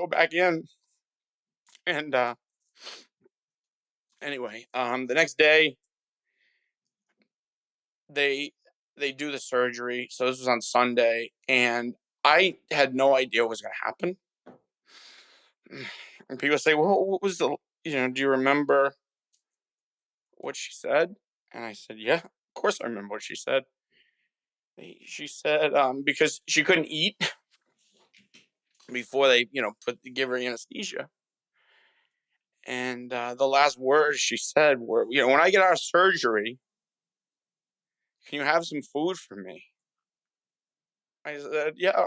A: back in. And anyway, the next day they they do the surgery. So this was on Sunday, and I had no idea what was going to happen. And people say, well, what was do you remember what she said? And I said, yeah, of course I remember what she said. She said, because she couldn't eat before they, give her anesthesia. And the last words she said were, when I get out of surgery, can you have some food for me? I said, yeah.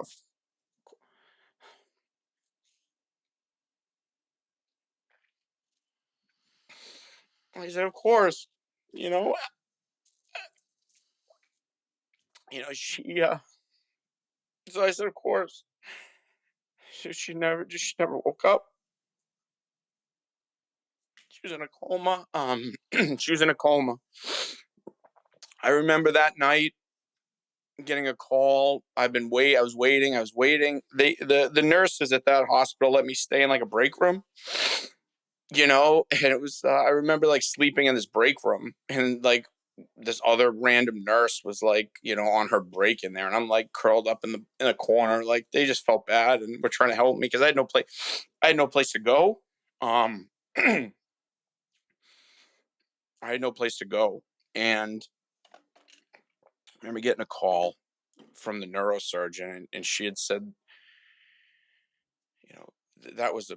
A: I said, of course. you know, she, so I said, of course. She never woke up. She was in a coma. She was in a coma. I remember that night getting a call. I was waiting. The nurses at that hospital let me stay in like a break room, and it was, I remember like sleeping in this break room, and like this other random nurse was like, on her break in there, and I'm like curled up in a corner, like they just felt bad and were trying to help me because I had no place to go. Um, I had no place to go, and I remember getting a call from the neurosurgeon, and she had said, you know, that was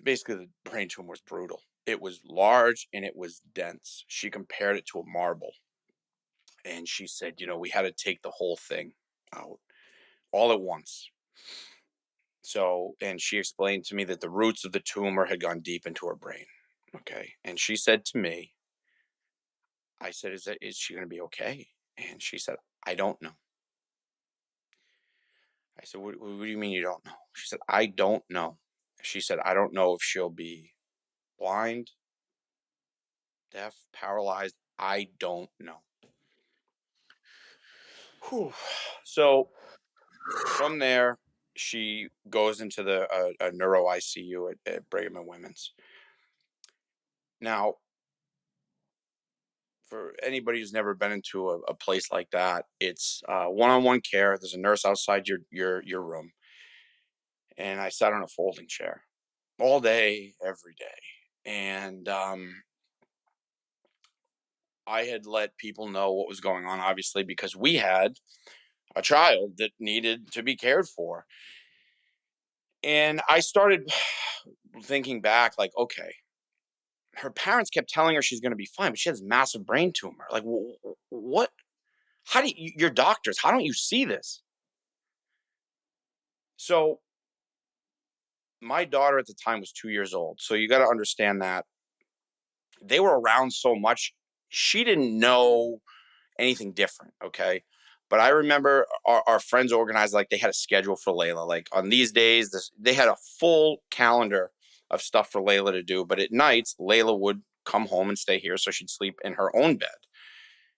A: basically the brain tumor was brutal. It was large and it was dense. She compared it to a marble, and she said, we had to take the whole thing out all at once. So, and she explained to me that the roots of the tumor had gone deep into her brain. Okay, and she said to me, I said, is she going to be okay? And she said, I don't know. I said, what do you mean you don't know? She said, I don't know. She said, I don't know if she'll be blind, deaf, paralyzed. I don't know. Whew. So from there, she goes into the a neuro ICU at Brigham and Women's. Now, for anybody who's never been into a place like that, it's one-on-one care. There's a nurse outside your room, and I sat on a folding chair all day, every day, and I had let people know what was going on, obviously, because we had a child that needed to be cared for. And I started thinking back, like, okay, her parents kept telling her she's going to be fine, but she has massive brain tumor. Like, what? How do you're doctors? How don't you see this? So, my daughter at the time was 2 years old. So, you got to understand that they were around so much. She didn't know anything different. Okay. But I remember our friends organized, like they had a schedule for Layla. Like on these days, they had a full calendar of stuff for Layla to do. But at nights, Layla would come home and stay here, so she'd sleep in her own bed.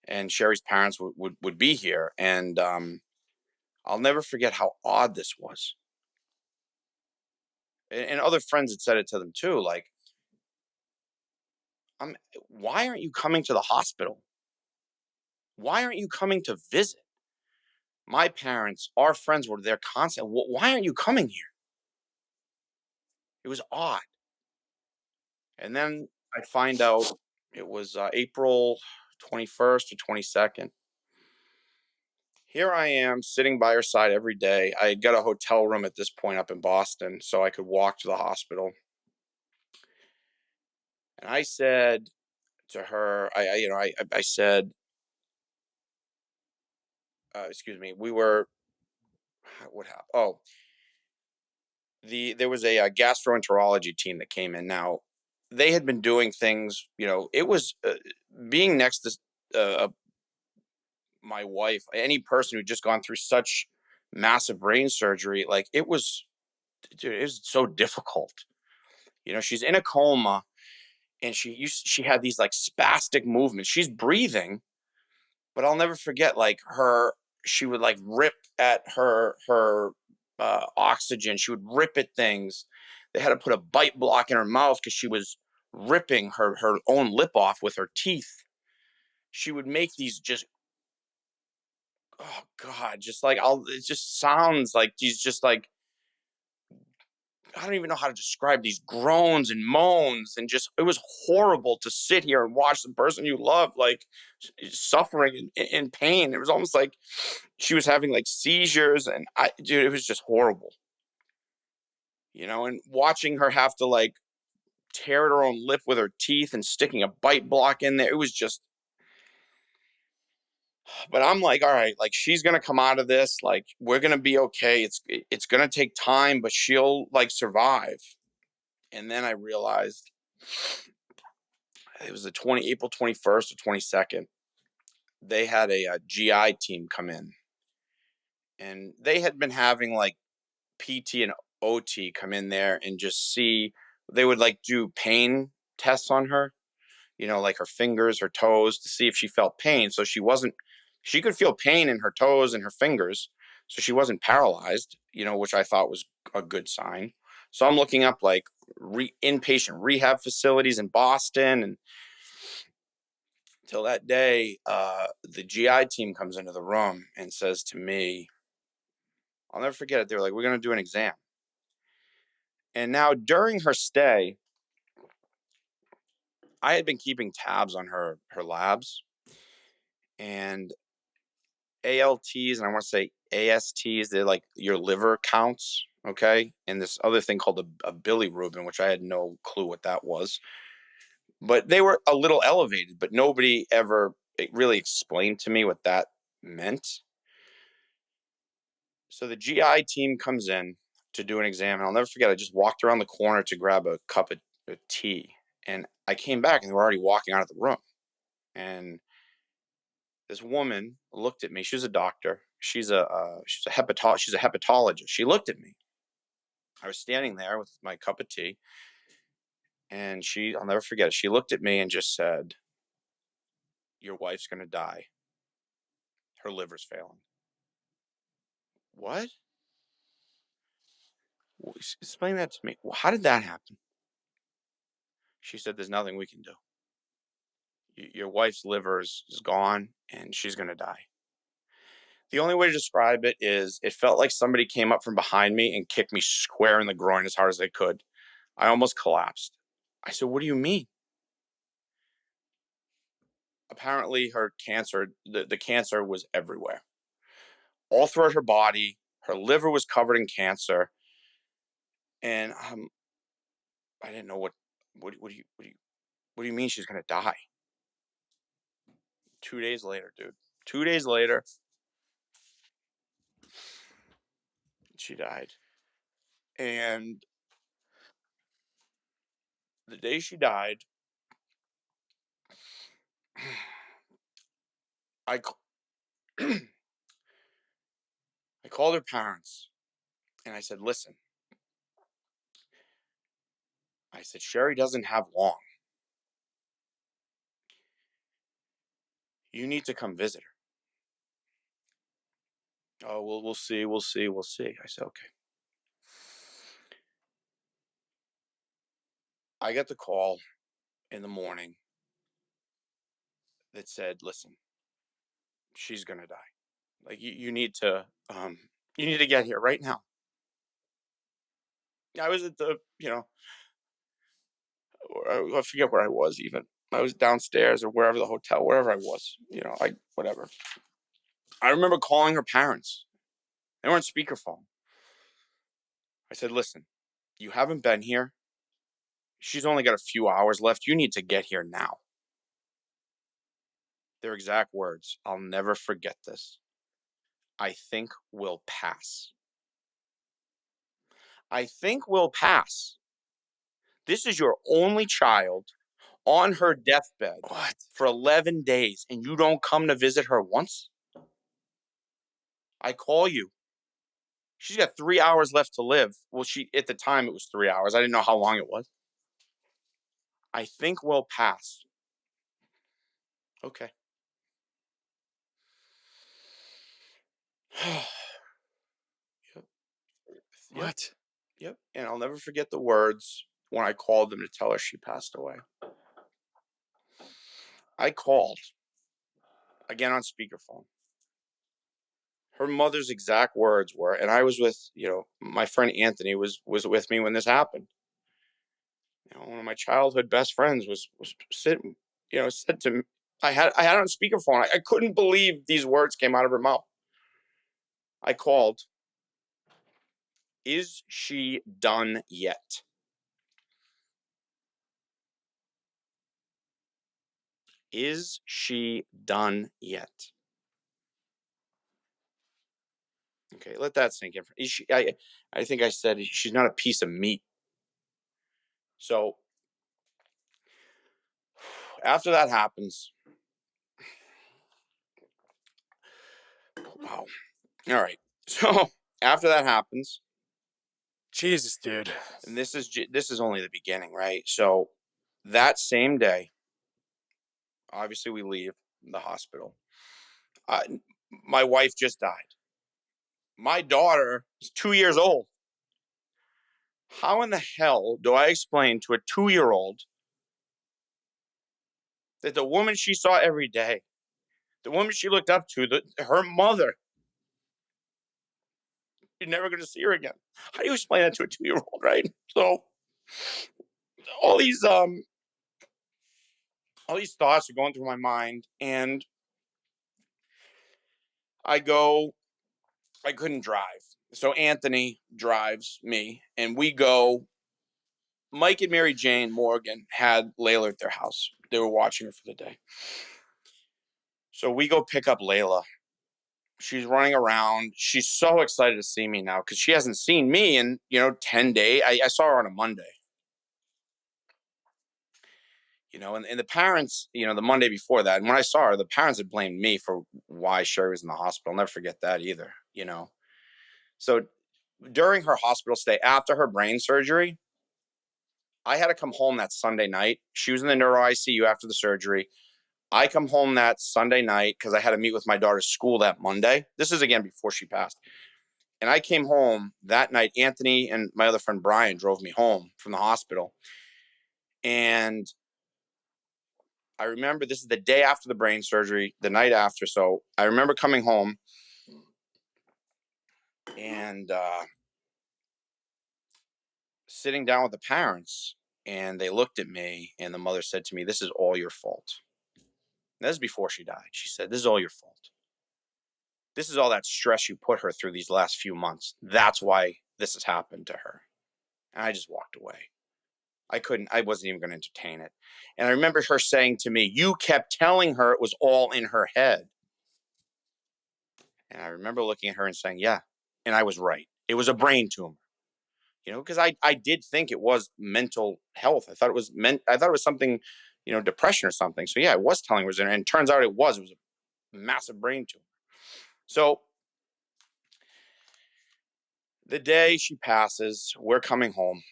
A: And Sherry's parents would be here. And I'll never forget how odd this was. And other friends had said it to them too. Like, why aren't you coming to the hospital? Why aren't you coming to visit? My parents, our friends were there constantly. Why aren't you coming here? It was odd. And then I find out it was April 21st or 22nd. Here I am sitting by her side every day. I got a hotel room at this point up in Boston, so I could walk to the hospital. And I said to her, I said, excuse me, we were, what happened? Oh, there was a gastroenterology team that came in. Now, they had been doing things, it was being next to my wife, any person who'd just gone through such massive brain surgery, like it was, dude, it was so difficult. She's in a coma, and she had these like spastic movements. She's breathing, but I'll never forget, like she would like rip at her oxygen. She would rip at things. They had to put a bite block in her mouth because she was ripping her own lip off with her teeth. She would make these just, oh god, just like, it just sounds like she's just like, I don't even know how to describe these groans and moans, and just it was horrible to sit here and watch the person you love like suffering in pain. It was almost like she was having like seizures, and dude, it was just horrible. And watching her have to like tear at her own lip with her teeth and sticking a bite block in there, it was just, but I'm like, all right, like she's gonna come out of this, like we're gonna be okay. It's gonna take time, but she'll like survive. And then I realized it was April 21st or 22nd. They had a GI team come in, and they had been having like PT and OT come in there and just see. They would like do pain tests on her, like her fingers, her toes, to see if she felt pain. So she could feel pain in her toes and her fingers. So she wasn't paralyzed, which I thought was a good sign. So I'm looking up like inpatient rehab facilities in Boston. And till that day, the GI team comes into the room and says to me, I'll never forget it. They were like, we're going to do an exam. And now during her stay, I had been keeping tabs on her labs, and ALTs, and I want to say ASTs, they're like your liver counts, okay? And this other thing called a bilirubin, which I had no clue what that was. But they were a little elevated, but nobody ever really explained to me what that meant. So the GI team comes in to do an exam, and I'll never forget, I just walked around the corner to grab a cup of tea, and I came back, and they were already walking out of the room. And this woman looked at me. She was a doctor. She's a hepatologist. She looked at me. I was standing there with my cup of tea, and I'll never forget it. She looked at me and just said, "Your wife's going to die. Her liver's failing." What? Explain that to me. How did that happen? She said, "There's nothing we can do. Your wife's liver is gone, and she's going to die." The only way to describe it is it felt like somebody came up from behind me and kicked me square in the groin as hard as they could. I almost collapsed. I said, "What do you mean?" Apparently, her cancer, the cancer was everywhere, all throughout her body. Her liver was covered in cancer, and I didn't know what do you mean she's gonna die? 2 days later, dude. 2 days later, she died, and the day she died, I I called her parents, and I said, "Listen," I said, "Sherry doesn't have long. You need to come visit her." "Oh, well, we'll see, we'll see, we'll see." I said, "Okay." I got the call in the morning that said, "Listen, she's gonna die. Like you need to get here right now." I was at I forget where I was even. I was downstairs or wherever, the hotel, wherever I was. Whatever. I remember calling her parents. They were on speakerphone. I said, "Listen, you haven't been here. She's only got a few hours left. You need to get here now." Their exact words. I'll never forget this. "I think we'll pass. I think we'll pass. This is your only child on her deathbed
B: What?
A: for 11 days, and you don't come to visit her once? I call you. She's got 3 hours left to live." Well, at the time it was 3 hours. I didn't know how long it was. "I think we'll pass." Okay. Yep. Yep.
B: What?
A: Yep. And I'll never forget the words when I called them to tell her she passed away. I called again on speakerphone. Her mother's exact words were, and I was with, my friend Anthony was with me when this happened. One of my childhood best friends was sitting, said to me, I had it on speakerphone. I couldn't believe these words came out of her mouth. I called. "Is she done yet? Is she done yet?" Okay, let that sink in. Is she? I think I said she's not a piece of meat. So After that happens, wow. All right. So after that happens,
B: Jesus, dude.
A: and this is only the beginning, right? So that same day, obviously we leave the hospital. Uh, my wife just died. My daughter is 2 years old. How in the hell do I explain to a 2 year old that the woman she saw every day, the woman she looked up to, her mother, you're never going to see her again? How do you explain that to a 2 year old, right? So all these um all these thoughts are going through my mind, and I go. I couldn't drive, so Anthony drives me, and we go. Mike and Mary Jane Morgan had Layla at their house. They were watching her for the day. So we go pick up Layla. She's running around. She's so excited to see me now because she hasn't seen me in, 10 days. I saw her on a Monday, and the parents, the Monday before that. And when I saw her, the parents had blamed me for why Sherry was in the hospital. I'll never forget that either. So during her hospital stay after her brain surgery, I had to come home that Sunday night. She was in the neuro ICU after the surgery. I come home that Sunday night because I had to meet with my daughter's school that Monday. This is again before she passed. And I came home that night. Anthony and my other friend Brian drove me home from the hospital. And I remember this is the day after the brain surgery, the night after. So I remember coming home and sitting down with the parents. And they looked at me, and the mother said to me, "This is all your fault." And this is before she died. She said, "This is all your fault. This is all that stress you put her through these last few months. That's why this has happened to her." And I just walked away. I wasn't even going to entertain it. And I remember her saying to me, "You kept telling her it was all in her head." And I remember looking at her and saying, "Yeah." And I was right. It was a brain tumor, because I did think it was mental health. I thought it was something, depression or something. So yeah, I was telling her it was in, and it turns out it was a massive brain tumor. So the day she passes, we're coming home.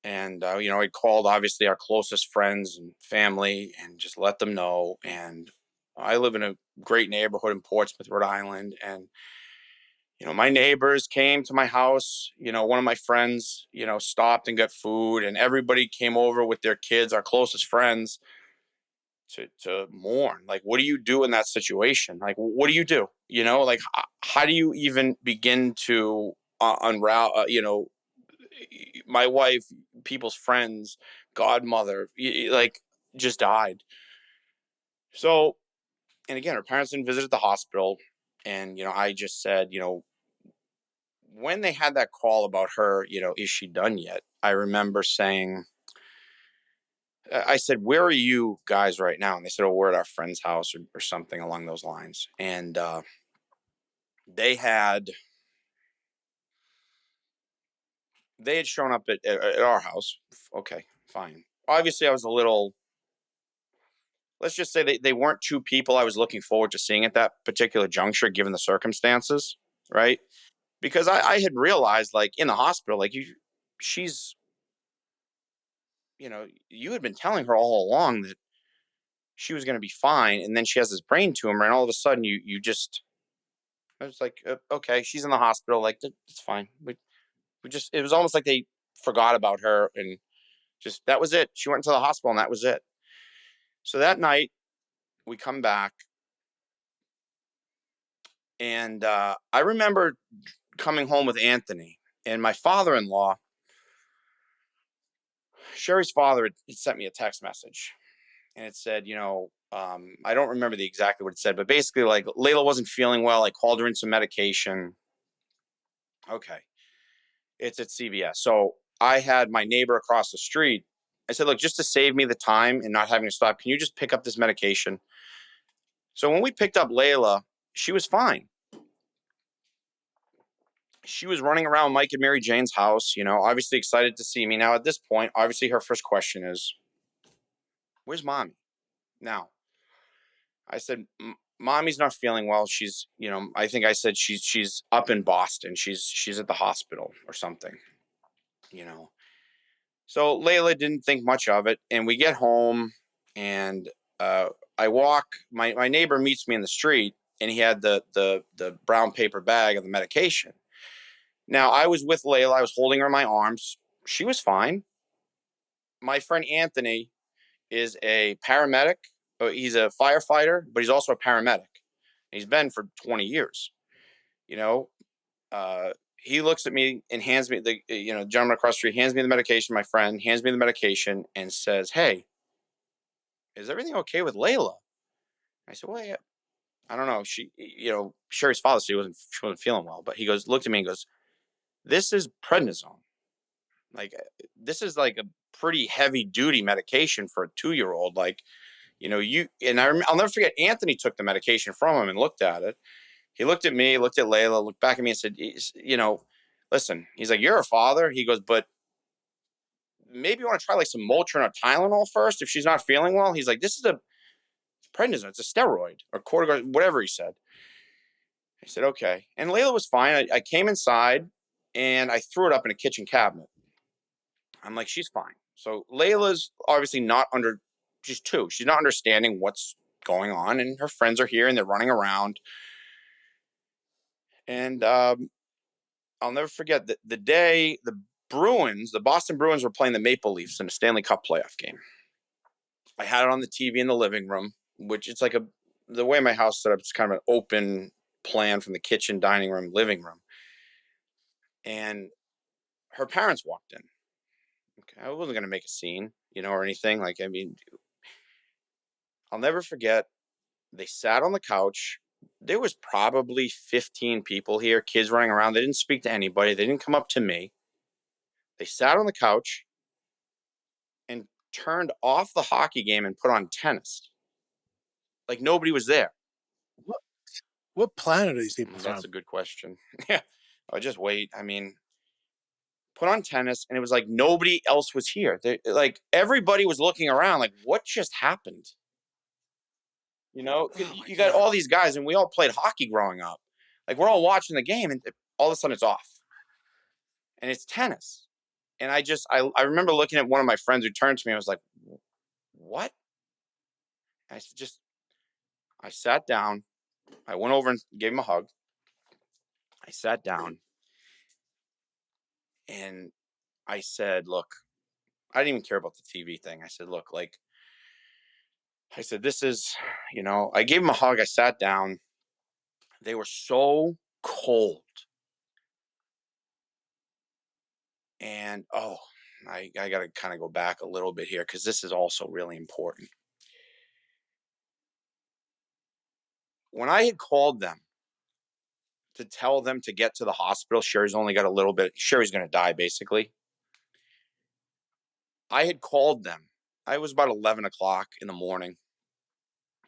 A: And, I called obviously our closest friends and family and just let them know. And I live in a great neighborhood in Portsmouth, Rhode Island. And, my neighbors came to my house. One of my friends, stopped and got food, and everybody came over with their kids, our closest friends, to mourn. Like, what do you do in that situation? Like, what do you do? Like, how do you even begin to unravel, my wife, people's friends, godmother, like, just died. So, and again, her parents didn't visit at the hospital. And, I just said, when they had that call about her, is she done yet? I remember saying, I said, "Where are you guys right now?" And they said, "Oh, we're at our friend's house," or something along those lines. And they had they had shown up at our house. Okay, fine. Obviously, I was a little, let's just say they weren't two people I was looking forward to seeing at that particular juncture, given the circumstances, right? Because I had realized, like, in the hospital, like, she's, you had been telling her all along that she was going to be fine, and then she has this brain tumor, and all of a sudden, I was like, okay, she's in the hospital, like, it's fine. We just, it was almost like they forgot about her, and just, that was it. She went to the hospital, and that was it. So that night, we come back, and I remember coming home with Anthony, and my father-in-law, Sherry's father, had sent me a text message, and it said, I don't remember exactly what it said, but basically, like, Layla wasn't feeling well. I called her in some medication. Okay, it's at CVS. So I had my neighbor across the street. I said, "Look, just to save me the time and not having to stop, can you just pick up this medication?" So when we picked up Layla, she was fine. She was running around Mike and Mary Jane's house, obviously excited to see me. Now, at this point, obviously, her first question is, "Where's mommy?" Now, I said, "Mommy's not feeling well. She's, I think I said she's up in Boston. She's at the hospital or something, you know." So Layla didn't think much of it, and we get home, and uh, I walk. My neighbor meets me in the street, and he had the brown paper bag of the medication. Now I was with Layla. I was holding her in my arms. She was fine. My friend Anthony is a paramedic. He's a firefighter, but he's also a paramedic. He's been for 20 years. You know, he looks at me and hands me the gentleman across the street hands me the medication. My friend hands me the medication and says, "Hey, is everything okay with Layla?" I said, "Well, yeah, I don't know. Sherry's father said she wasn't feeling well, but he looked at me and goes, this is prednisone. Like, this is like a pretty heavy duty medication for a 2-year old. Like, I'll never forget. Anthony took the medication from him and looked at it. He looked at me, looked at Layla, looked back at me and said, listen, he's like, you're a father. He goes, but maybe you want to try like some Motrin or Tylenol first if she's not feeling well. He's like, this is a prednisone. It's a steroid or cortisone, whatever he said. I said, okay. And Layla was fine. I came inside and I threw it up in a kitchen cabinet. I'm like, she's fine. So Layla's obviously she's 2. She's not understanding what's going on. And her friends are here and they're running around. And I'll never forget the day the Boston Bruins were playing the Maple Leafs in a Stanley Cup playoff game. I had it on the TV in the living room, which it's like the way my house is set up, it's kind of an open plan from the kitchen, dining room, living room. And her parents walked in. Okay, I wasn't going to make a scene, or anything. Like, I mean, I'll never forget. They sat on the couch. There was probably 15 people here, kids running around. They didn't speak to anybody. They didn't come up to me. They sat on the couch and turned off the hockey game and put on tennis. Like nobody was there.
B: What, what planet are these people
A: That's
B: from?
A: a good question. Yeah. I'll just wait. I mean, put on tennis, and it was like nobody else was here. Like everybody was looking around, like, what just happened?
B: Oh my
A: You got
B: God.
A: all these guys, and we all played hockey growing up. Like we're all watching the game, and all of a sudden it's off, and it's tennis. And I remember looking at one of my friends who turned to me. I was like, "What?" I said, I sat down. I went over and gave him a hug. I sat down, and I said, "Look, I didn't even care about the TV thing." I said, "Look, like." I said, this is, I gave him a hug. I sat down. They were so cold. And, I got to kind of go back a little bit here because this is also really important. When I had called them to tell them to get to the hospital, Sherry's only got a little bit, Sherry's going to die basically. I had called them. I was about 11 o'clock in the morning.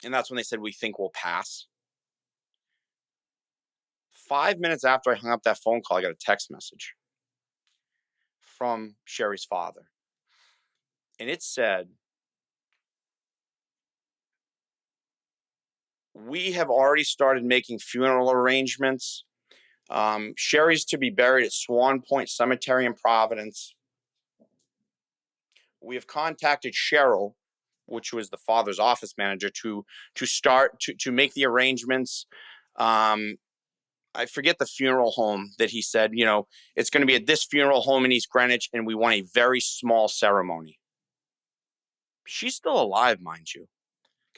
A: And that's when they said, we think we'll pass. 5 minutes after I hung up that phone call, I got a text message from Sherry's father. And it said, we have already started making funeral arrangements. Sherry's to be buried at Swan Point Cemetery in Providence. We have contacted Cheryl, which was the father's office manager, to start to make the arrangements. I forget the funeral home that he said, it's going to be at this funeral home in East Greenwich, and we want a very small ceremony. She's still alive, mind you.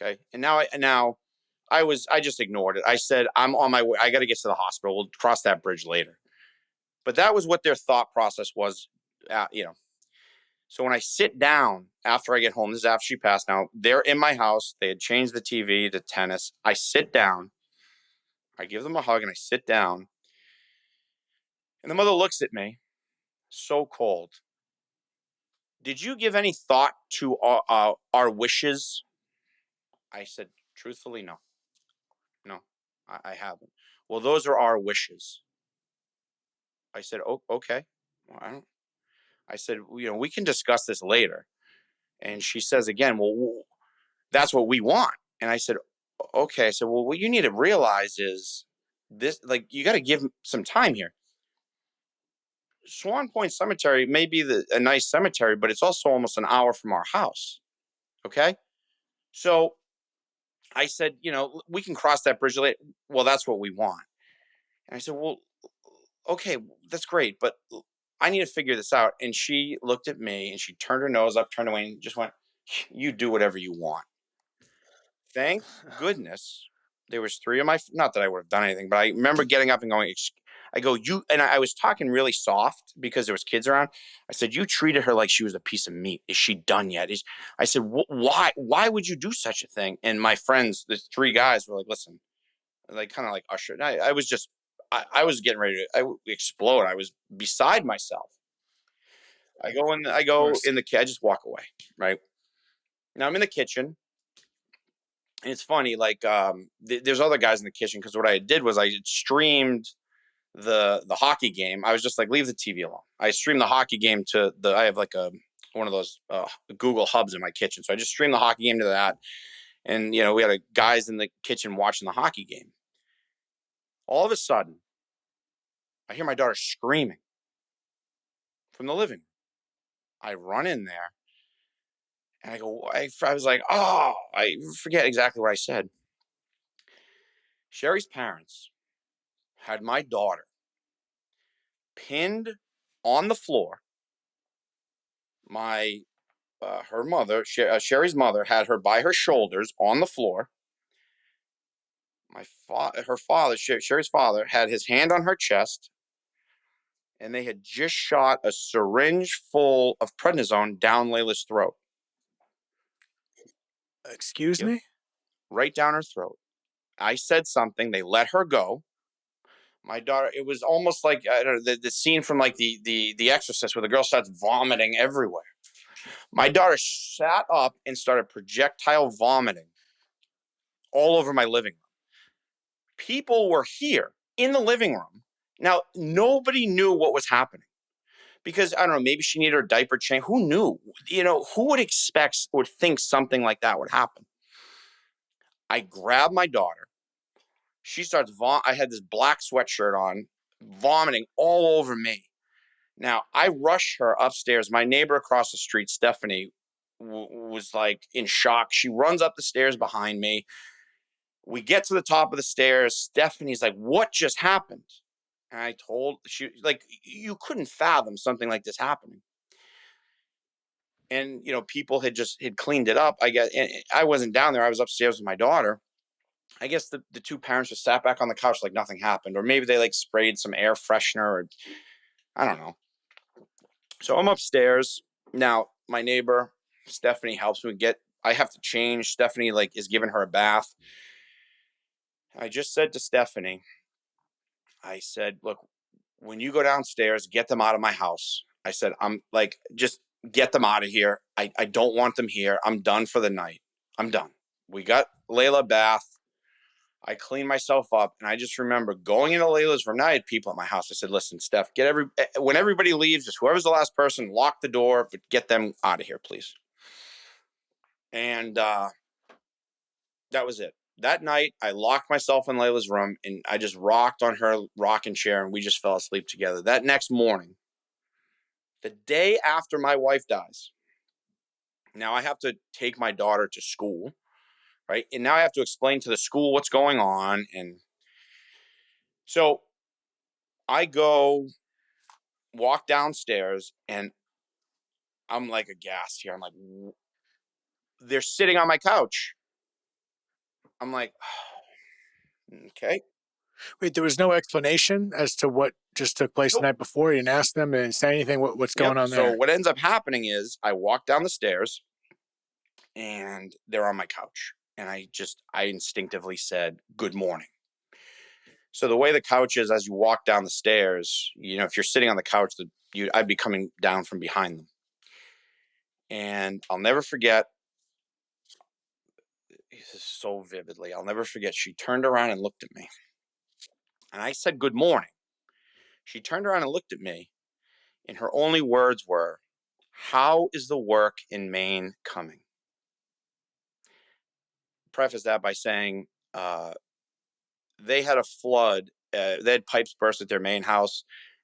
A: Okay. And now I just ignored it. I said, I'm on my way. I got to get to the hospital. We'll cross that bridge later. But that was what their thought process was. So when I sit down after I get home, this is after she passed. Now they're in my house. They had changed the TV to tennis. I sit down. I give them a hug and I sit down. And the mother looks at me, so cold. Did you give any thought to our wishes? I said, truthfully, no. No, I haven't. Well, those are our wishes. I said, oh, okay. Well, I said, we can discuss this later. And she says again, well, that's what we want. And I said, okay. I said, well, what you need to realize is this, like, you got to give some time here. Swan Point Cemetery may be a nice cemetery, but it's also almost an hour from our house. Okay. So I said, we can cross that bridge later. Well, that's what we want. And I said, well, okay, that's great, but I need to figure this out. And she looked at me and she turned her nose up, turned away, and just went, you do whatever you want. Thank goodness there was three of my, not that I would have done anything, but I remember getting up and going, I go, I was talking really soft because there was kids around. I said, you treated her like she was a piece of meat. Is she done yet? I said, why would you do such a thing? And my friends, the three guys were like, listen, like kind of like ushered. I was just, I was getting ready to explode. I was beside myself. I
B: Of
A: go
B: course.
A: in the, I just walk away. Right now I'm in the kitchen. And it's funny, like there's other guys in the kitchen because what I did was I streamed the hockey game. I was just like, leave the TV alone. I streamed the hockey game to I have like one of those Google hubs in my kitchen, so I just streamed the hockey game to that. And we had guys in the kitchen watching the hockey game. All of a sudden, I hear my daughter screaming from the living room. I run in there and I go. I was like, oh, I forget exactly what I said. Sherry's parents had my daughter pinned on the floor. Her mother, Sherry's mother, had her by her shoulders on the floor. Her father, Sherry's father, had his hand on her chest, and they had just shot a syringe full of prednisone down Layla's throat.
B: Excuse
A: Yep,
B: me?
A: right down her throat. I said something. They let her go. My daughter. It was almost like I don't know, the scene from like the Exorcist where the girl starts vomiting everywhere. My daughter sat up and started projectile vomiting all over my living room. People were here in the living room. Now, nobody knew what was happening because I don't know, maybe she needed her diaper change. Who knew? Who would expect or think something like that would happen? I grabbed my daughter. She starts I had this black sweatshirt on, vomiting all over me. Now, I rush her upstairs. My neighbor across the street, Stephanie, was like in shock. She runs up the stairs behind me. We get to the top of the stairs. Stephanie's like, what just happened? And I told she like, you couldn't fathom something like this happening. And people had cleaned it up. I guess and I wasn't down there. I was upstairs with my daughter. I guess the two parents just sat back on the couch like nothing happened, or maybe they like sprayed some air freshener, or I don't know. So I'm upstairs now. My neighbor Stephanie helps me get. I have to change. Stephanie like is giving her a bath. I just said to Stephanie, I said, look, when you go downstairs, get them out of my house. I said, I'm like, just get them out of here. I don't want them here. I'm done for the night. I'm done. We got Layla a bath. I cleaned myself up. And I just remember going into Layla's room. Now I had people at my house. I said, listen, Steph, when everybody leaves, just whoever's the last person, lock the door, but get them out of here, please. And that was it. That night, I locked myself in Layla's room and I just rocked on her rocking chair and we just fell asleep together. That next morning, the day after my wife dies, now I have to take my daughter to school, right? And now I have to explain to the school what's going on. And so I go walk downstairs and I'm like aghast here. I'm like, they're sitting on my couch. I'm like, okay.
B: Wait, there was no explanation as to what just took place the
A: Nope.
B: night before? You didn't ask them and say anything? What's
A: Yep.
B: going on
A: So
B: there?
A: what ends up happening is I walk down the stairs and they're on my couch. And I instinctively said, good morning. So the way the couch is, as you walk down the stairs, if you're sitting on the couch, I'd be coming down from behind them. And I'll never forget, this is so vividly, I'll never forget, she turned around and looked at me. And I said, good morning. She turned around and looked at me, and her only words were, how is the work in Maine coming? preface that by saying they had a flood. They had pipes burst at their main house,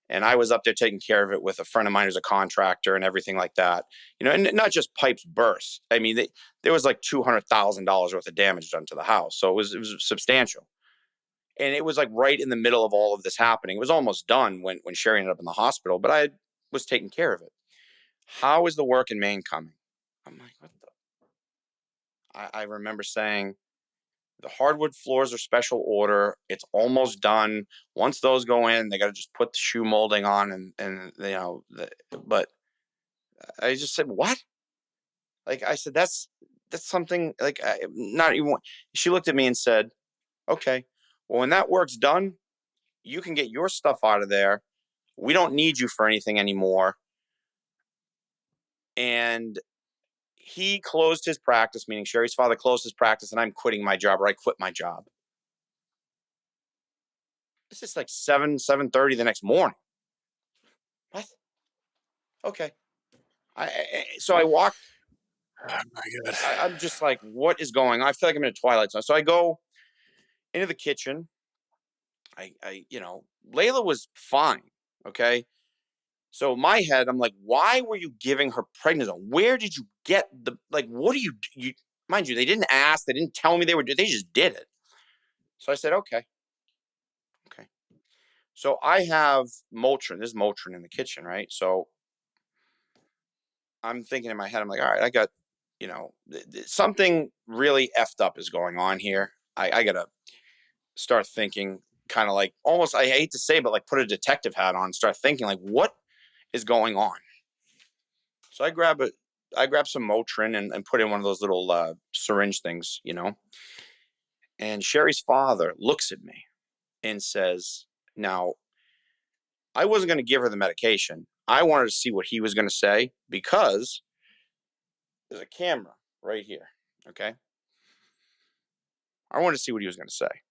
A: and I was up there taking care of it with a friend of mine who's a contractor and everything like that. And not just pipes burst. I mean, there was like $200,000 worth of damage done to the house, so it was substantial. And it was like right in the middle of all of this happening. It was almost done when Sherry ended up in the hospital, but was taking care of it. How is the work in Maine coming? I'm like, what the? I remember saying, the hardwood floors are special order. It's almost done. Once those go in, they got to just put the shoe molding on, but I just said, what? Like I said, that's something like not even. She looked at me and said, okay, well, when that work's done, you can get your stuff out of there. We don't need you for anything anymore. And he closed his practice, meaning Sherry's father closed his practice, and I'm quitting my job, or I quit my job. This is like 7:30 the next morning. What? Okay. So I walk.
B: Oh my God.
A: I'm just like, what is going on? I feel like I'm in a twilight zone. So I go into the kitchen. Layla was fine. Okay. So in my head, I'm like, why were you giving her prednisone? Where did you get what do you, mind you, they didn't ask, they didn't tell me they just did it. So I said, okay. Okay. So I have Motrin. There's Motrin in the kitchen, right? So I'm thinking in my head, I'm like, all right, I got, something really effed up is going on here. I got to start thinking kind of like almost, I hate to say, but like put a detective hat on, start thinking like, what is going on? So I grab some Motrin and put in one of those little syringe things, and Sherry's father looks at me and says, now, I wasn't going to give her the medication. I wanted to see what he was going to say because there's a camera right here. Okay. I wanted to see what he was going to say.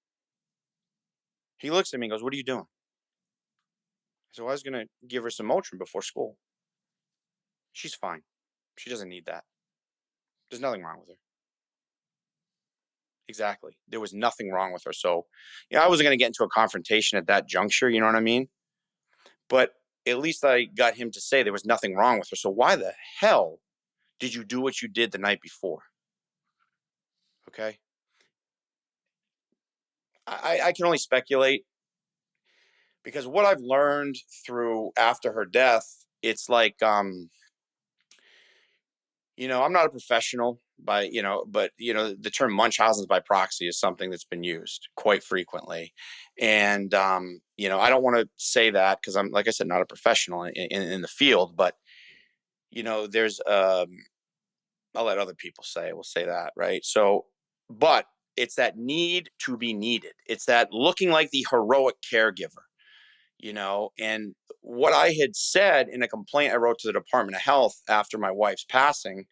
A: He looks at me and goes, what are you doing? So I was going to give her some Motrin before school. She's fine. She doesn't need that. There's nothing wrong with her. Exactly. There was nothing wrong with her. So, I wasn't going to get into a confrontation at that juncture. You know what I mean? But at least I got him to say there was nothing wrong with her. So why the hell did you do what you did the night before? Okay. I can only speculate because what I've learned through after her death, it's like, I'm not a professional but the term Munchausen's by proxy is something that's been used quite frequently. And, I don't want to say that because I'm, like I said, not a professional in the field, but, there's, I'll let other people say, we'll say that. Right. So, but it's that need to be needed. It's that looking like the heroic caregiver, and what I had said in a complaint I wrote to the Department of Health after my wife's passing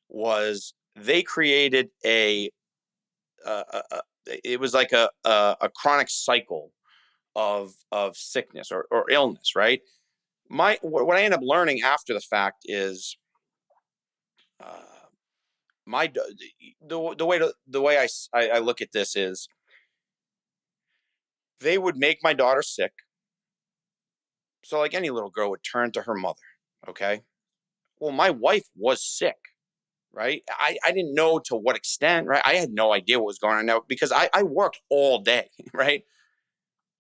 A: was they created it was like a chronic cycle of sickness or illness, right? What I ended up learning after the fact is uh, my the way I look at this is they would make my daughter sick, so like any little girl would turn to her mother. Okay, well, my wife was sick, right? I didn't know to what extent, right? I had no idea what was going on now because I worked all day, right?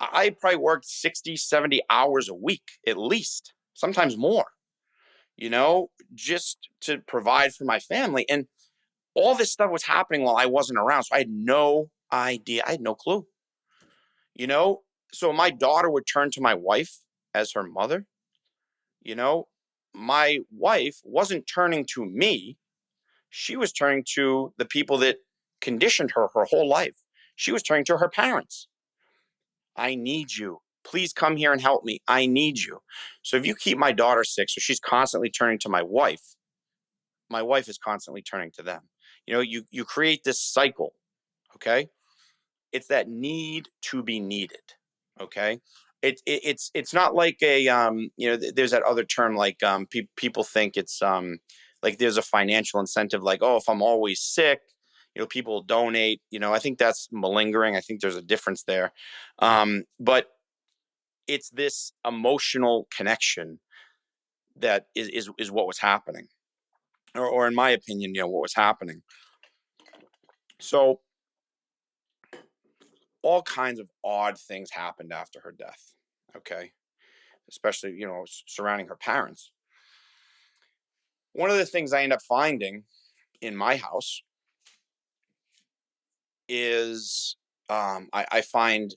A: I probably worked 60, 70 hours a week at least, sometimes more, just to provide for my family. And all this stuff was happening while I wasn't around. So I had no idea. I had no clue, you know? So my daughter would turn to my wife as her mother, you know? My wife wasn't turning to me. She was turning to the people that conditioned her whole life. She was turning to her parents. I need you. Please come here and help me. I need you. So if you keep my daughter sick, so she's constantly turning to my wife is constantly turning to them. You create this cycle, okay? It's that need to be needed, okay? It's not like there's that other term like people think it's like there's a financial incentive like, oh, if I'm always sick, People donate. I think that's malingering. I think there's a difference there. But it's this emotional connection that is what was happening, or in my opinion, what was happening. So all kinds of odd things happened after her death. Okay, especially surrounding her parents. One of the things I end up finding in my house is I find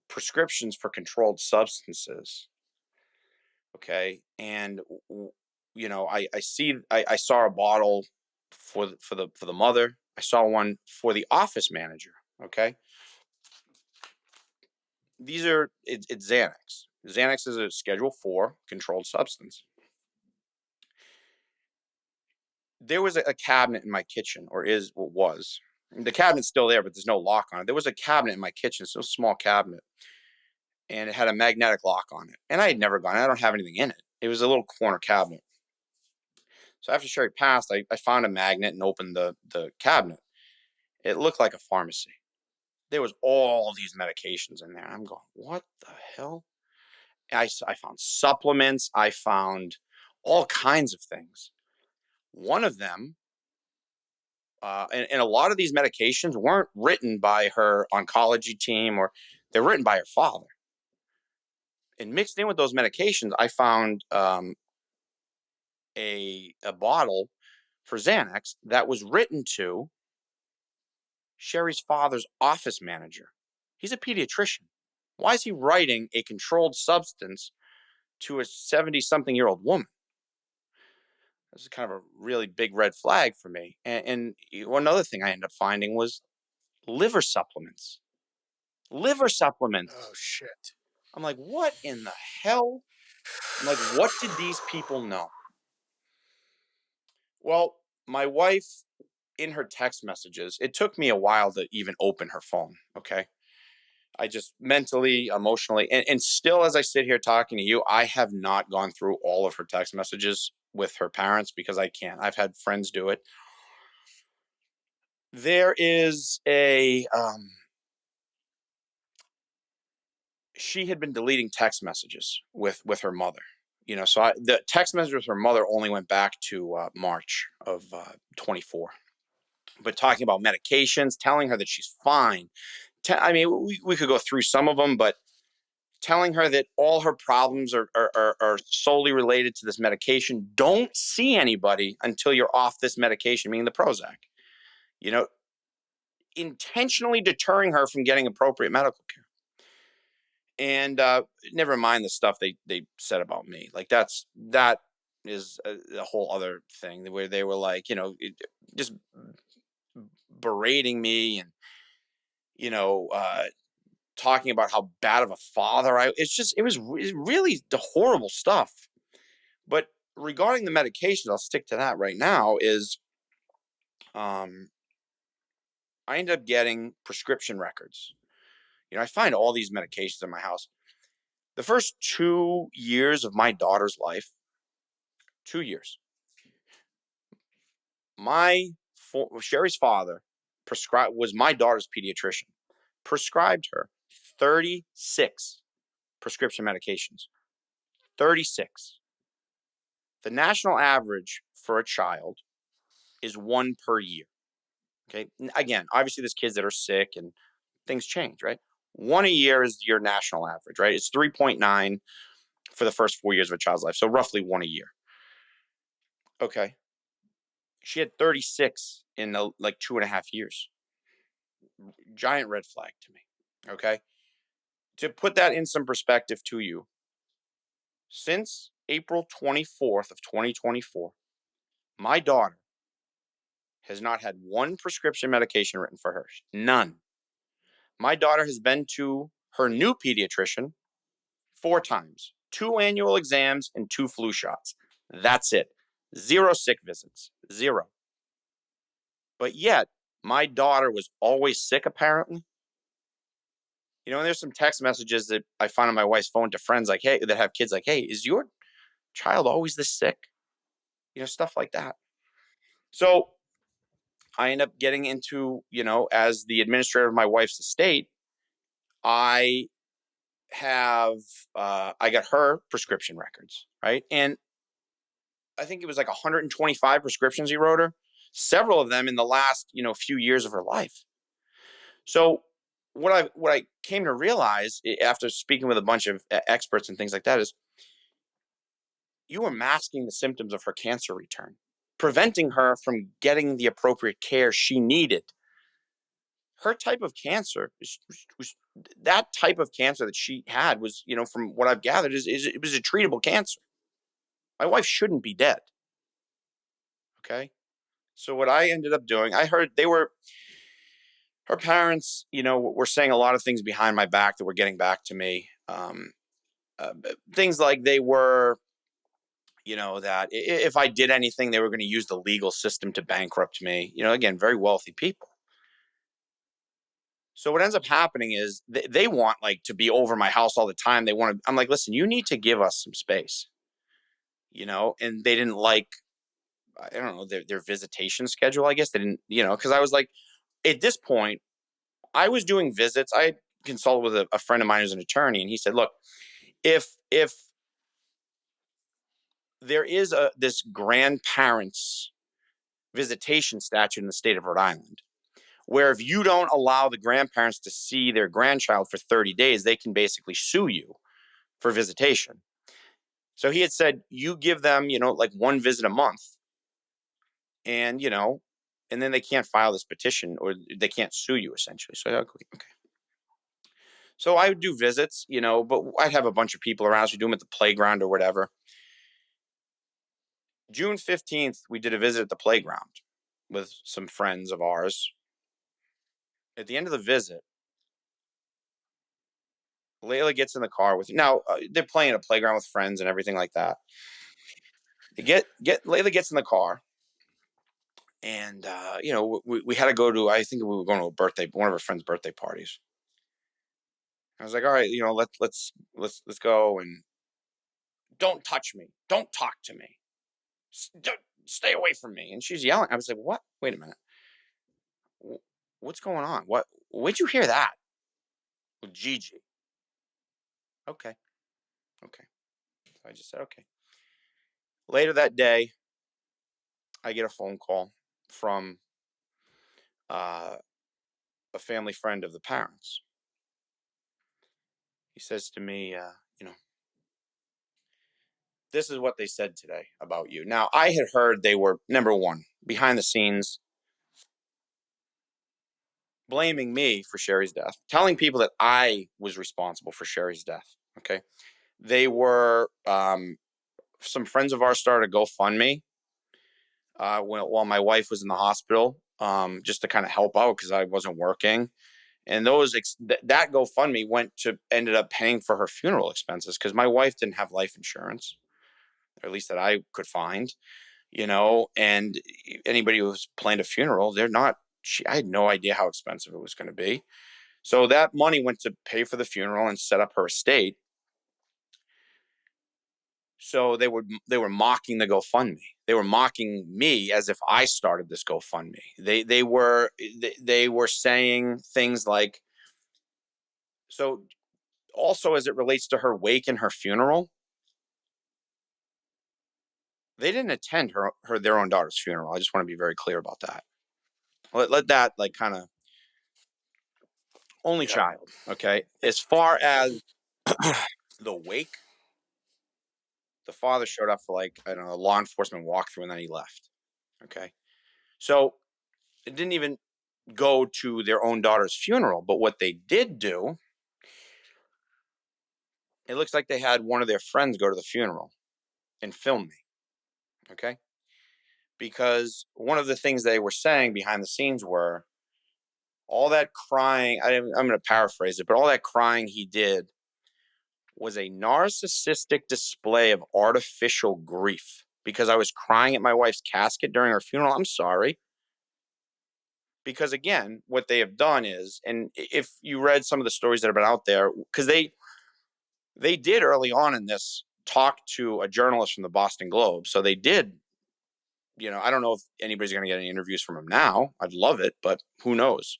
A: prescriptions for controlled substances. Okay, and I saw a bottle for the mother. I saw one for the office manager. Okay, it's Xanax. Xanax is a Schedule 4 controlled substance. There was a cabinet in my kitchen, or was. The cabinet's still there, but there's no lock on it. There was a cabinet in my kitchen, so a small cabinet, and it had a magnetic lock on it. And I had never gone. I don't have anything in it. It was a little corner cabinet. So after Sherry passed, I found a magnet and opened the cabinet. It looked like a pharmacy. There was all these medications in there. I'm going, what the hell? I found supplements. I found all kinds of things. One of them, and a lot of these medications weren't written by her oncology team, or they're written by her father. And mixed in with those medications, I found a bottle for Xanax that was written to Sherry's father's office manager. He's a pediatrician. Why is he writing a controlled substance to a 70-something-year-old woman? This is kind of a really big red flag for me. And one other thing I ended up finding was liver supplements. Liver
B: Oh
A: supplements.
B: shit.
A: I'm like, what in the hell? I'm like, what did these people know? Well, my wife, in her text messages, it took me a while to even open her phone. Okay. I just mentally, emotionally, and still, as I sit here talking to you, I have not gone through all of her text messages with her parents because I can't. I've had friends do it. There is she had been deleting text messages with her mother. So the text message with her mother only went back to March of 24. But talking about medications, telling her that she's fine. I mean, we could go through some of them, but telling her that all her problems are solely related to this medication. Don't see anybody until you're off this medication, meaning the Prozac. You know, intentionally deterring her from getting appropriate medical care. And never mind the stuff they said about me. Like that is a whole other thing where they were like, just berating me and you know uh, talking about how bad of a father I. It was really the horrible stuff. But regarding the medications, I'll stick to that right now. Is I ended up getting prescription records. I find all these medications in my house. The first 2 years of my daughter's life, 2 years, Sherry's father was my daughter's pediatrician, prescribed her 36 prescription medications. 36. The national average for a child is one per year. Okay. Again, obviously, there's kids that are sick and things change, right? One a year is your national average, right? It's 3.9 for the first 4 years of a child's life. So roughly one a year. Okay. She had 36 in like 2.5 years. Giant red flag to me. Okay. To put that in some perspective to you, since April 24th of 2024, my daughter has not had one prescription medication written for her. None. My daughter has been to her new pediatrician 4 times, 2 annual exams and 2 flu shots. That's it. 0 sick visits. 0. But yet, my daughter was always sick, apparently. And there's some text messages that I find on my wife's phone to friends like, hey, that have kids like, hey, is your child always this sick? Stuff like that. So I end up getting into, as the administrator of my wife's estate, I have, I got her prescription records, right? And I think it was like 125 prescriptions he wrote her, several of them in the last, few years of her life. So what I came to realize after speaking with a bunch of experts and things like that is you were masking the symptoms of her cancer return, preventing her from getting the appropriate care she needed. Her type of cancer, that type of cancer that she had was, from what I've gathered, is it was a treatable cancer. My wife shouldn't be dead. Okay. So what I ended up doing, I heard her parents, were saying a lot of things behind my back that were getting back to me. Things like they were, that if I did anything, they were going to use the legal system to bankrupt me. Again, very wealthy people. So what ends up happening is they want like to be over my house all the time. They want to. I'm like, listen, you need to give us some space, And they didn't like, I don't know, their visitation schedule. I guess they didn't, because I was like, at this point, I was doing visits. I consulted with a friend of mine who's an attorney, and he said, look, if there is this grandparents visitation statute in the state of Rhode Island, where if you don't allow the grandparents to see their grandchild for 30 days, they can basically sue you for visitation. So he had said, you give them, like one visit a month, and, and then they can't file this petition or they can't sue you essentially. So, okay. So I would do visits, but I'd have a bunch of people around. So we do them at the playground or whatever. June 15th, we did a visit at the playground with some friends of ours. At the end of the visit, Layla gets in the car with, now they're playing at a playground with friends and everything like that. Layla gets in the car, and we had to go to, I think we were going to one of her friends' birthday parties. I was like, all right, let's go, and don't touch me, don't talk to me, stay away from me. And she's yelling. I was like, what? Wait a minute, what's going on? Where'd you hear that? Well, Gigi. Okay. So I just said okay. Later that day, I get a phone call from a family friend of the parents. He says to me, this is what they said today about you. Now, I had heard they were, number one, behind the scenes, blaming me for Sherry's death, telling people that I was responsible for Sherry's death. Okay. They were, some friends of ours started a GoFundMe while my wife was in the hospital, just to kind of help out because I wasn't working. And that GoFundMe ended up paying for her funeral expenses because my wife didn't have life insurance, or at least that I could find, and anybody who's planned a funeral, I had no idea how expensive it was going to be. So that money went to pay for the funeral and set up her estate. So they were mocking the GoFundMe. They were mocking me as if I started this GoFundMe. They were saying things like, so also as it relates to her wake and her funeral, they didn't attend their own daughter's funeral. I just want to be very clear about that. Let that like kind of only child. Okay. As far as the wake, the father showed up for like, I don't know, a law enforcement walkthrough and then he left. Okay. So it didn't even go to their own daughter's funeral. But what they did do, it looks like they had one of their friends go to the funeral and film me. Okay. Because one of the things they were saying behind the scenes were all that crying. I'm going to paraphrase it, but all that crying he did was a narcissistic display of artificial grief because I was crying at my wife's casket during her funeral. I'm sorry. Because again, what they have done is, and if you read some of the stories that have been out there, because they did early on in this talk to a journalist from the Boston Globe. So they did, I don't know if anybody's going to get any interviews from him now. I'd love it, but who knows?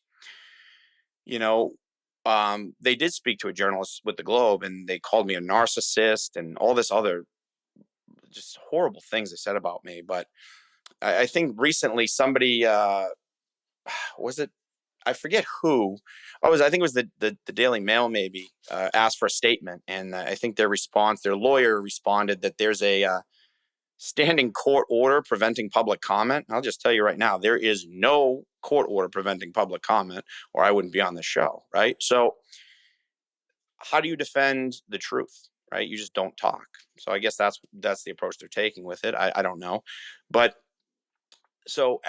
A: You know, they did speak to a journalist with the Globe, and they called me a narcissist and all this other just horrible things they said about me. But I think recently somebody was it I forget who. I think it was the Daily Mail maybe asked for a statement, and I think their lawyer responded that there's a standing court order preventing public comment. I'll just tell you right now, there is no court order preventing public comment, or I wouldn't be on the show, right? So, how do you defend the truth, right? You just don't talk. So, I guess that's the approach they're taking with it. I don't know, but so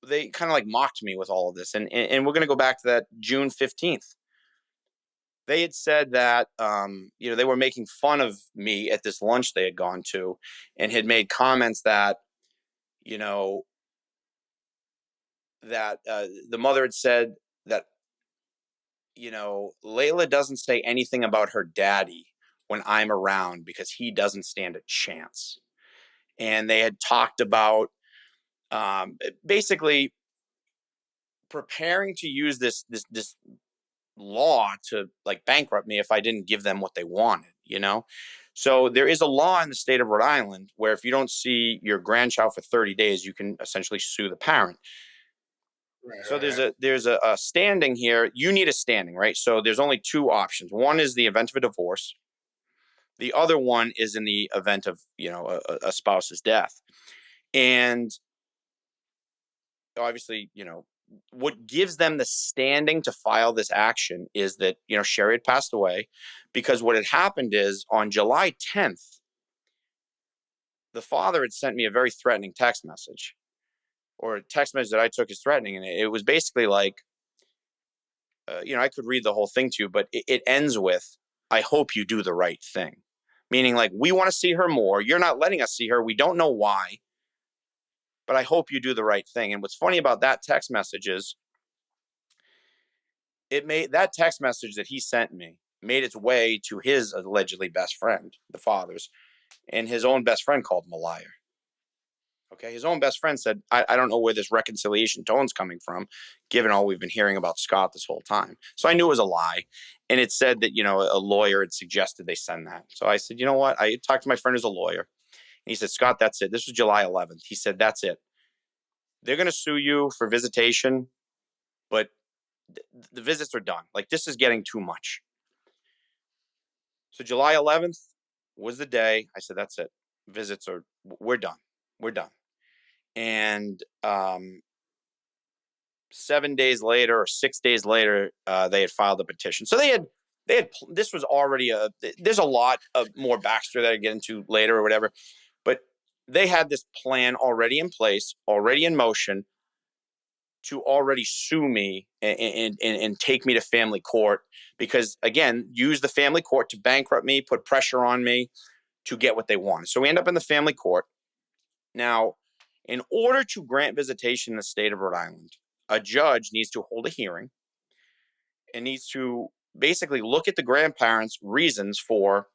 A: they kind of like mocked me with all of this, and we're going to go back to that June 15th. They had said that they were making fun of me at this lunch they had gone to, and had made comments that you know the mother had said that Layla doesn't say anything about her daddy when I'm around because he doesn't stand a chance. And they had talked about basically preparing to use this law to like bankrupt me if I didn't give them what they wanted. So there is a law in the state of Rhode Island where if you don't see your grandchild for 30 days, you can essentially sue the parent. So there's a standing here. You need a standing, right? So there's only two options. One is the event of a divorce. The other one is in the event of a spouse's death. And obviously, what gives them the standing to file this action is that Sherry had passed away, because what had happened is on July 10th, the father had sent me a very threatening text message, or a text message that I took as threatening, and it was basically like, I could read the whole thing to you, but it ends with, "I hope you do the right thing." Meaning, like, we want to see her more. You're not letting us see her. We don't know why, but I hope you do the right thing. And what's funny about that text message is that text message that he sent me made its way to his allegedly best friend, the father's, and his own best friend called him a liar. Okay, his own best friend said, I don't know where this reconciliation tone's coming from, given all we've been hearing about Scott this whole time. So I knew it was a lie. And it said that, a lawyer had suggested they send that. So I said, you know what? I talked to my friend who's a lawyer. And he said, Scott, that's it. This was July 11th. He said, that's it. They're going to sue you for visitation, but the visits are done. Like, this is getting too much. So July 11th was the day. I said, that's it. We're done. We're done. And 7 days later or 6 days later, they had filed a petition. So this was already there's a lot of more backstory that I get into later or whatever, but they had this plan already in place, already in motion, to already sue me and take me to family court, because again, use the family court to bankrupt me, put pressure on me to get what they wanted. So we end up in the family court. Now, in order to grant visitation in the state of Rhode Island, a judge needs to hold a hearing and needs to basically look at the grandparents' reasons for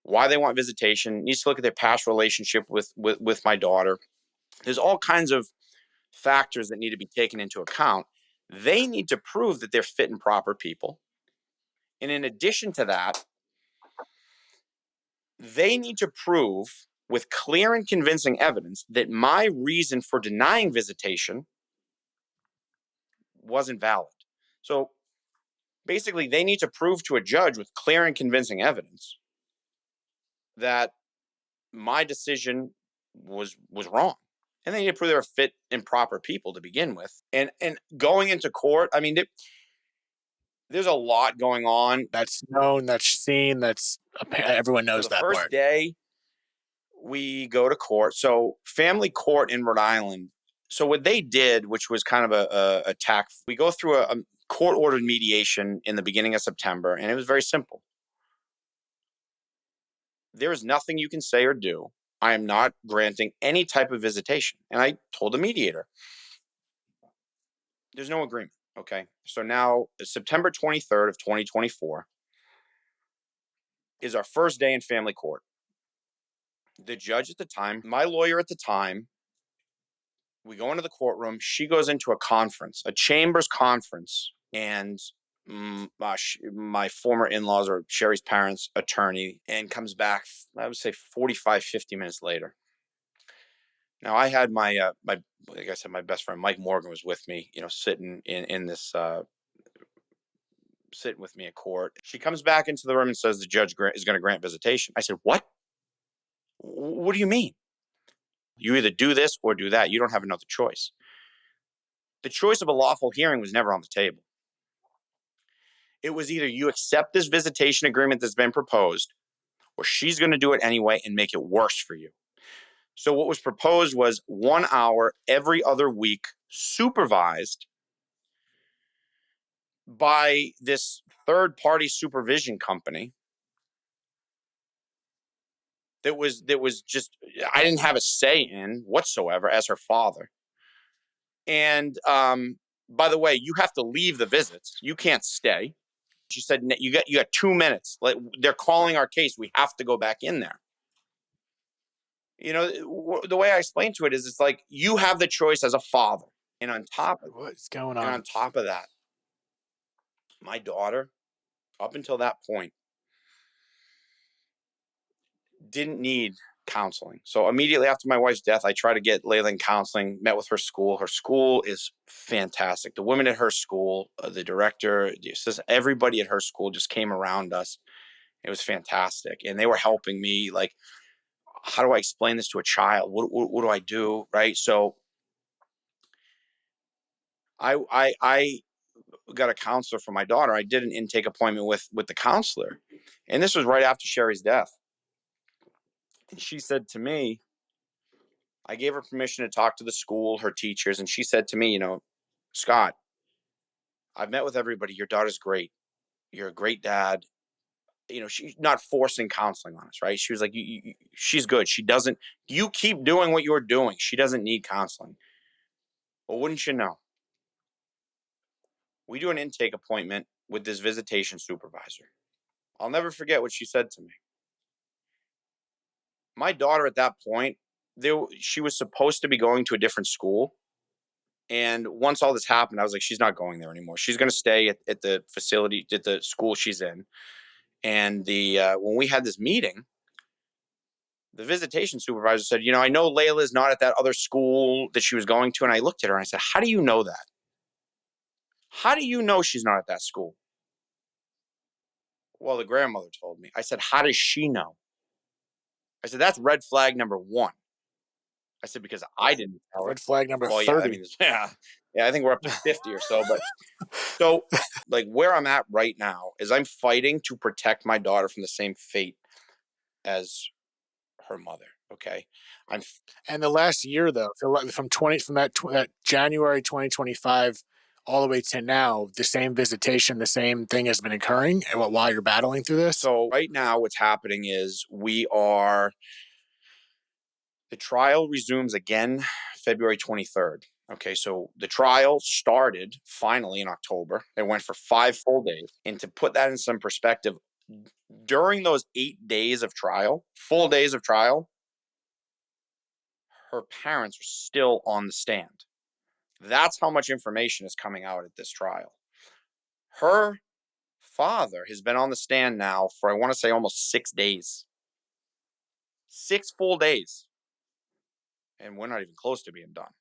A: why they want visitation, needs to look at their past relationship with my daughter. There's all kinds of factors that need to be taken into account. They need to prove that they're fit and proper people. And in addition to that, they need to prove with clear and convincing evidence that my reason for denying visitation wasn't valid. So basically, they need to prove to a judge with clear and convincing evidence that my decision was wrong. And they need to prove they're fit and proper people to begin with. And going into court, I mean, there's a lot going on.
B: That's known, that's seen, everyone knows
A: So the
B: that
A: first
B: part.
A: day we go to court. So family court in Rhode Island. So what they did, which was kind of a tack, we go through a court ordered mediation in the beginning of September, and it was very simple. There is nothing you can say or do. I am not granting any type of visitation. And I told the mediator, there's no agreement. Okay. So now September 23rd of 2024 is our first day in family court. The judge at the time, my lawyer at the time, we go into the courtroom. She goes into a conference, a chambers conference, and my former in-laws or Sherry's parents' attorney, and comes back, I would say 45, 50 minutes later. Now I had like I said, my best friend Mike Morgan was with me, sitting in this sitting with me at court. She comes back into the room and says the judge is going to grant visitation. I said, "What? What do you mean? You either do this or do that. You don't have another choice." The choice of a lawful hearing was never on the table. It was either you accept this visitation agreement that's been proposed, or she's going to do it anyway and make it worse for you. So what was proposed was 1 hour every other week, supervised by this third party supervision company that was just, I didn't have a say in whatsoever as her father. And by the way, you have to leave the visits. You can't stay. She said, you got 2 minutes. Like, they're calling our case. We have to go back in there. The way I explain to it is, it's like you have the choice as a father. And on top of
B: What's going
A: and
B: on?
A: on top of that, my daughter, up until that point, didn't need counseling. So immediately after my wife's death, I tried to get Layla in counseling, met with her school. Her school is fantastic. The women at her school, the director, the assistant, everybody at her school just came around us. It was fantastic. And they were helping me, like, how do I explain this to a child? What do I do? Right. So I got a counselor for my daughter. I did an intake appointment with the counselor. And this was right after Sherry's death. And she said to me, I gave her permission to talk to the school, her teachers, and she said to me, Scott, I've met with everybody. Your daughter's great. You're a great dad. She's not forcing counseling on us, right? She was like, she's good. She doesn't, you keep doing what you're doing. She doesn't need counseling. Well, wouldn't you know? We do an intake appointment with this visitation supervisor. I'll never forget what she said to me. My daughter at that point, she was supposed to be going to a different school. And once all this happened, I was like, she's not going there anymore. She's going to stay at the facility, at the school she's in. And when we had this meeting, the visitation supervisor said, I know Layla is not at that other school that she was going to. And I looked at her and I said, how do you know that? How do you know she's not at that school? Well, the grandmother told me. I said, how does she know? I said, that's red flag number one. I said, because I didn't tell her.
B: Red flag number
A: Well,
B: 30.
A: yeah, I mean, yeah, I think we're up to 50 or so. But so, like, where I'm at right now is I'm fighting to protect my daughter from the same fate as her mother. Okay.
B: And the last year, though, from that January 2025 all the way to now, the same visitation, the same thing has been occurring while you're battling through this.
A: So right now, what's happening is the trial resumes again February 23rd. Okay, so the trial started finally in October. It went for 5 full days. And to put that in some perspective, during those 8 days of trial, full days of trial, her parents are still on the stand. That's how much information is coming out at this trial. Her father has been on the stand now for, I want to say, almost 6 days. 6 full days. And we're not even close to being done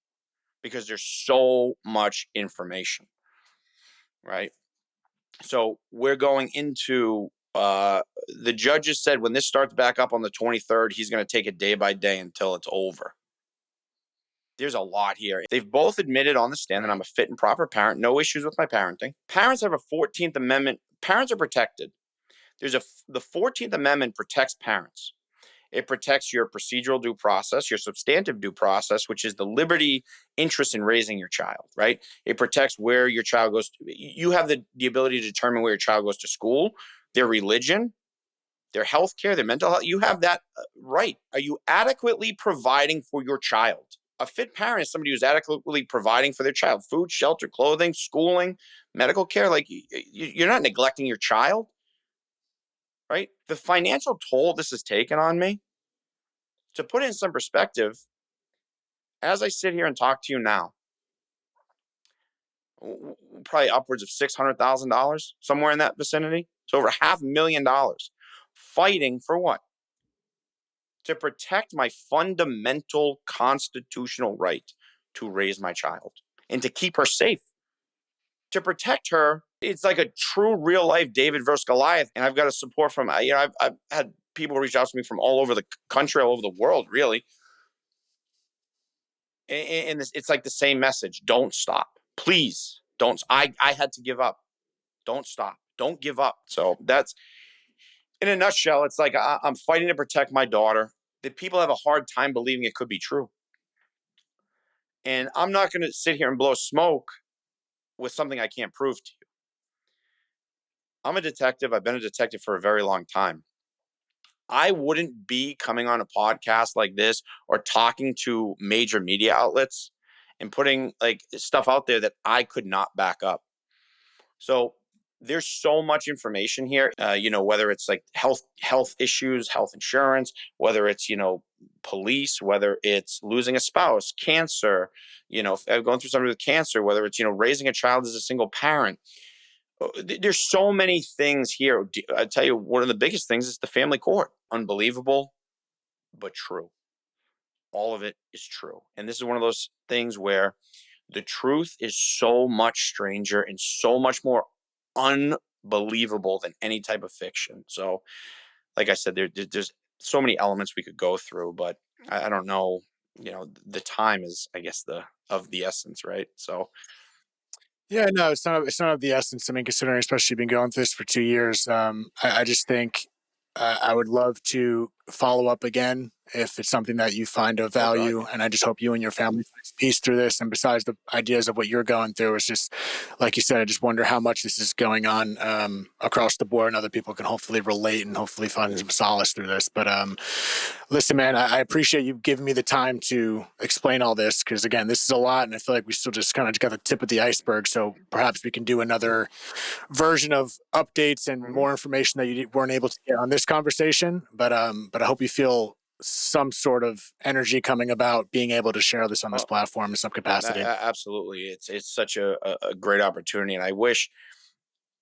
A: because there's so much information, right? So we're going into, the judges said when this starts back up on the 23rd, he's going to take it day by day until it's over. There's a lot here. They've both admitted on the stand that I'm a fit and proper parent. No issues with my parenting. Parents have a 14th Amendment. Parents are protected. The 14th Amendment protects parents. It protects your procedural due process, your substantive due process, which is the liberty interest in raising your child, right? It protects where your child goes. You have the ability to determine where your child goes to school, their religion, their health care, their mental health. You have that right. Are you adequately providing for your child? A fit parent is somebody who's adequately providing for their child: food, shelter, clothing, schooling, medical care. Like, you're not neglecting your child, right? The financial toll this has taken on me, To put it in some perspective, as I sit here and talk to you now, probably upwards of $600,000, somewhere in that vicinity. So over $500,000 fighting for what? To protect my fundamental constitutional right to raise my child and to keep her safe. To protect her, it's like a true real life David versus Goliath. And I've got a support from, I've had people reach out to me from all over the country, all over the world, really. And it's like the same message. Don't stop. Please don't. I had to give up. Don't stop. Don't give up. So that's, in a nutshell, it's like I'm fighting to protect my daughter. That people have a hard time believing it could be true. And I'm not going to sit here and blow smoke with something I can't prove to you. I'm a detective. I've been a detective for a very long time. I wouldn't be coming on a podcast like this or talking to major media outlets and putting like stuff out there that I could not back up. So there's so much information here, whether it's like health issues, health insurance, whether it's, police, whether it's losing a spouse, cancer, going through something with cancer, whether it's, raising a child as a single parent. There's so many things here. I tell you, one of the biggest things is the family court. Unbelievable, but true. All of it is true. And this is one of those things where the truth is so much stranger and so much more unbelievable than any type of fiction. So, like I said, there's so many elements we could go through, but I don't know. The time is, I guess, the of the essence, right? So,
B: Yeah, no, it's not. It's not of the essence. I mean, considering especially you've been going through this for 2 years, I just think I would love to follow up again if it's something that you find of
A: oh God,
B: value.
A: yeah,
B: And I just hope you and your family find peace through this. And besides the ideas of what you're going through, it's just like you said. I just wonder how much this is going on across the board, and other people can hopefully relate and hopefully find some solace through this. But listen, man, I appreciate you giving me the time to explain all this because, again, this is a lot, and I feel like we still just kind of got the tip of the iceberg. So perhaps we can do another version of updates and
A: hmm
B: more information that you weren't able to get on this conversation. But I hope you feel some sort of energy coming about being able to share this on this
A: oh,
B: platform in some capacity.
A: absolutely. It's such a great opportunity, and I wish,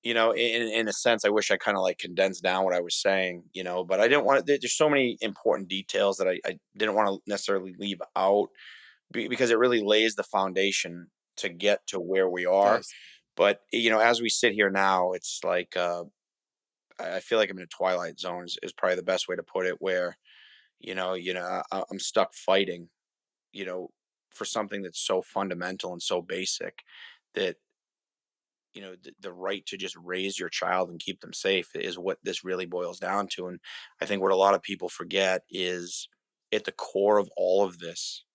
A: in a sense, I wish I kind of like condensed down what I was saying, but I didn't want to. There's so many important details that I didn't want to necessarily leave out because it really lays the foundation to get to where we
B: It
A: are.
B: does.
A: But as we sit here now, it's like I feel like I'm in a twilight zone is probably the best way to put it. Where I'm stuck fighting, you know, for something that's so fundamental and so basic that the right to just raise your child and keep them safe is what this really boils down to. And I think what a lot of people forget is at the core of all of this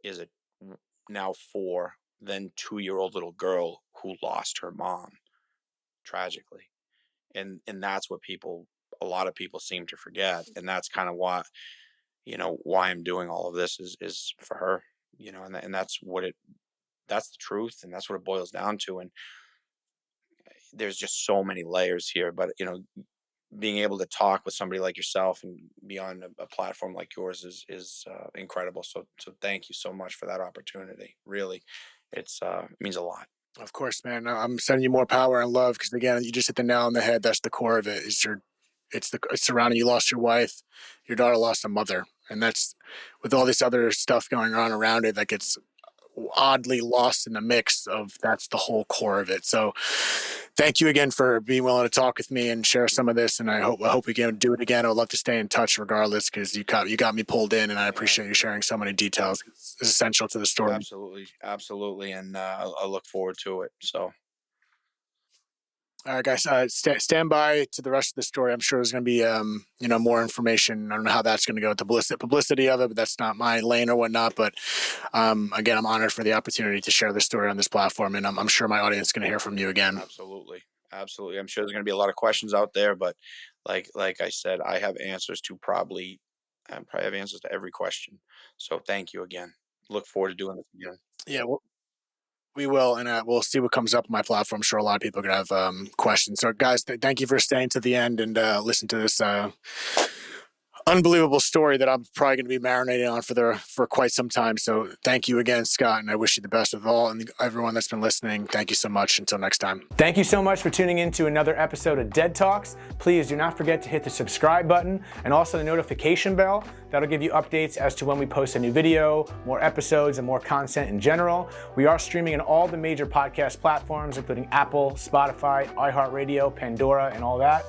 A: is a now 4 then 2-year-old little girl who lost her mom tragically. And that's what people a lot of people seem to forget. And that's kind of why I'm doing all of this is for her, and that's the truth, and that's what it boils down to. And there's just so many layers here, but being able to talk with somebody like yourself and be on a platform like yours is incredible. So thank you so much for that opportunity. Really, it means a lot.
B: Of course, man. I'm sending you more power and love because, again, you just hit the nail on the head. That's the core of it. It's surrounding. You lost your wife, your daughter lost a mother, and that's with all this other stuff going on around it that gets oddly lost in the mix of that's the whole core of it. So thank you again for being willing to talk with me and share some of this. And I hope we can do it again. I'd love to stay in touch regardless because you got me pulled in, and I
A: Yeah,
B: appreciate you sharing so many details. It's essential to the story.
A: absolutely, absolutely, and I look forward to it. So
B: All right, guys, stand by to the rest of the story. I'm sure there's going to be, more information. I don't know how that's going to go with the publicity of it, but that's not my lane or whatnot. But again, I'm honored for the opportunity to share this story on this platform, and I'm sure my audience is going to hear from you again.
A: absolutely, absolutely, I'm sure there's going to be a lot of questions out there, but like I said, I probably have answers to every question. So thank you again. Look forward to doing this again.
B: Yeah, well, we will, and we'll see what comes up on my platform. I'm sure a lot of people are going to have questions. So, guys, thank you for staying to the end and listen to this unbelievable story that I'm probably going to be marinating on for quite some time. So thank you again, Scott, and I wish you the best of all, and everyone that's been listening. Thank you so much. Until next time.
C: Thank you so much for tuning in to another episode of Dead Talks. Please do not forget to hit the subscribe button and also the notification bell. That'll give you updates as to when we post a new video, more episodes, and more content in general. We are streaming on all the major podcast platforms, including Apple, Spotify, iHeartRadio, Pandora, and all that.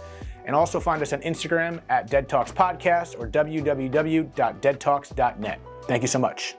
C: And also find us on Instagram at Dead Talks Podcast or www.deadtalks.net. Thank you so much.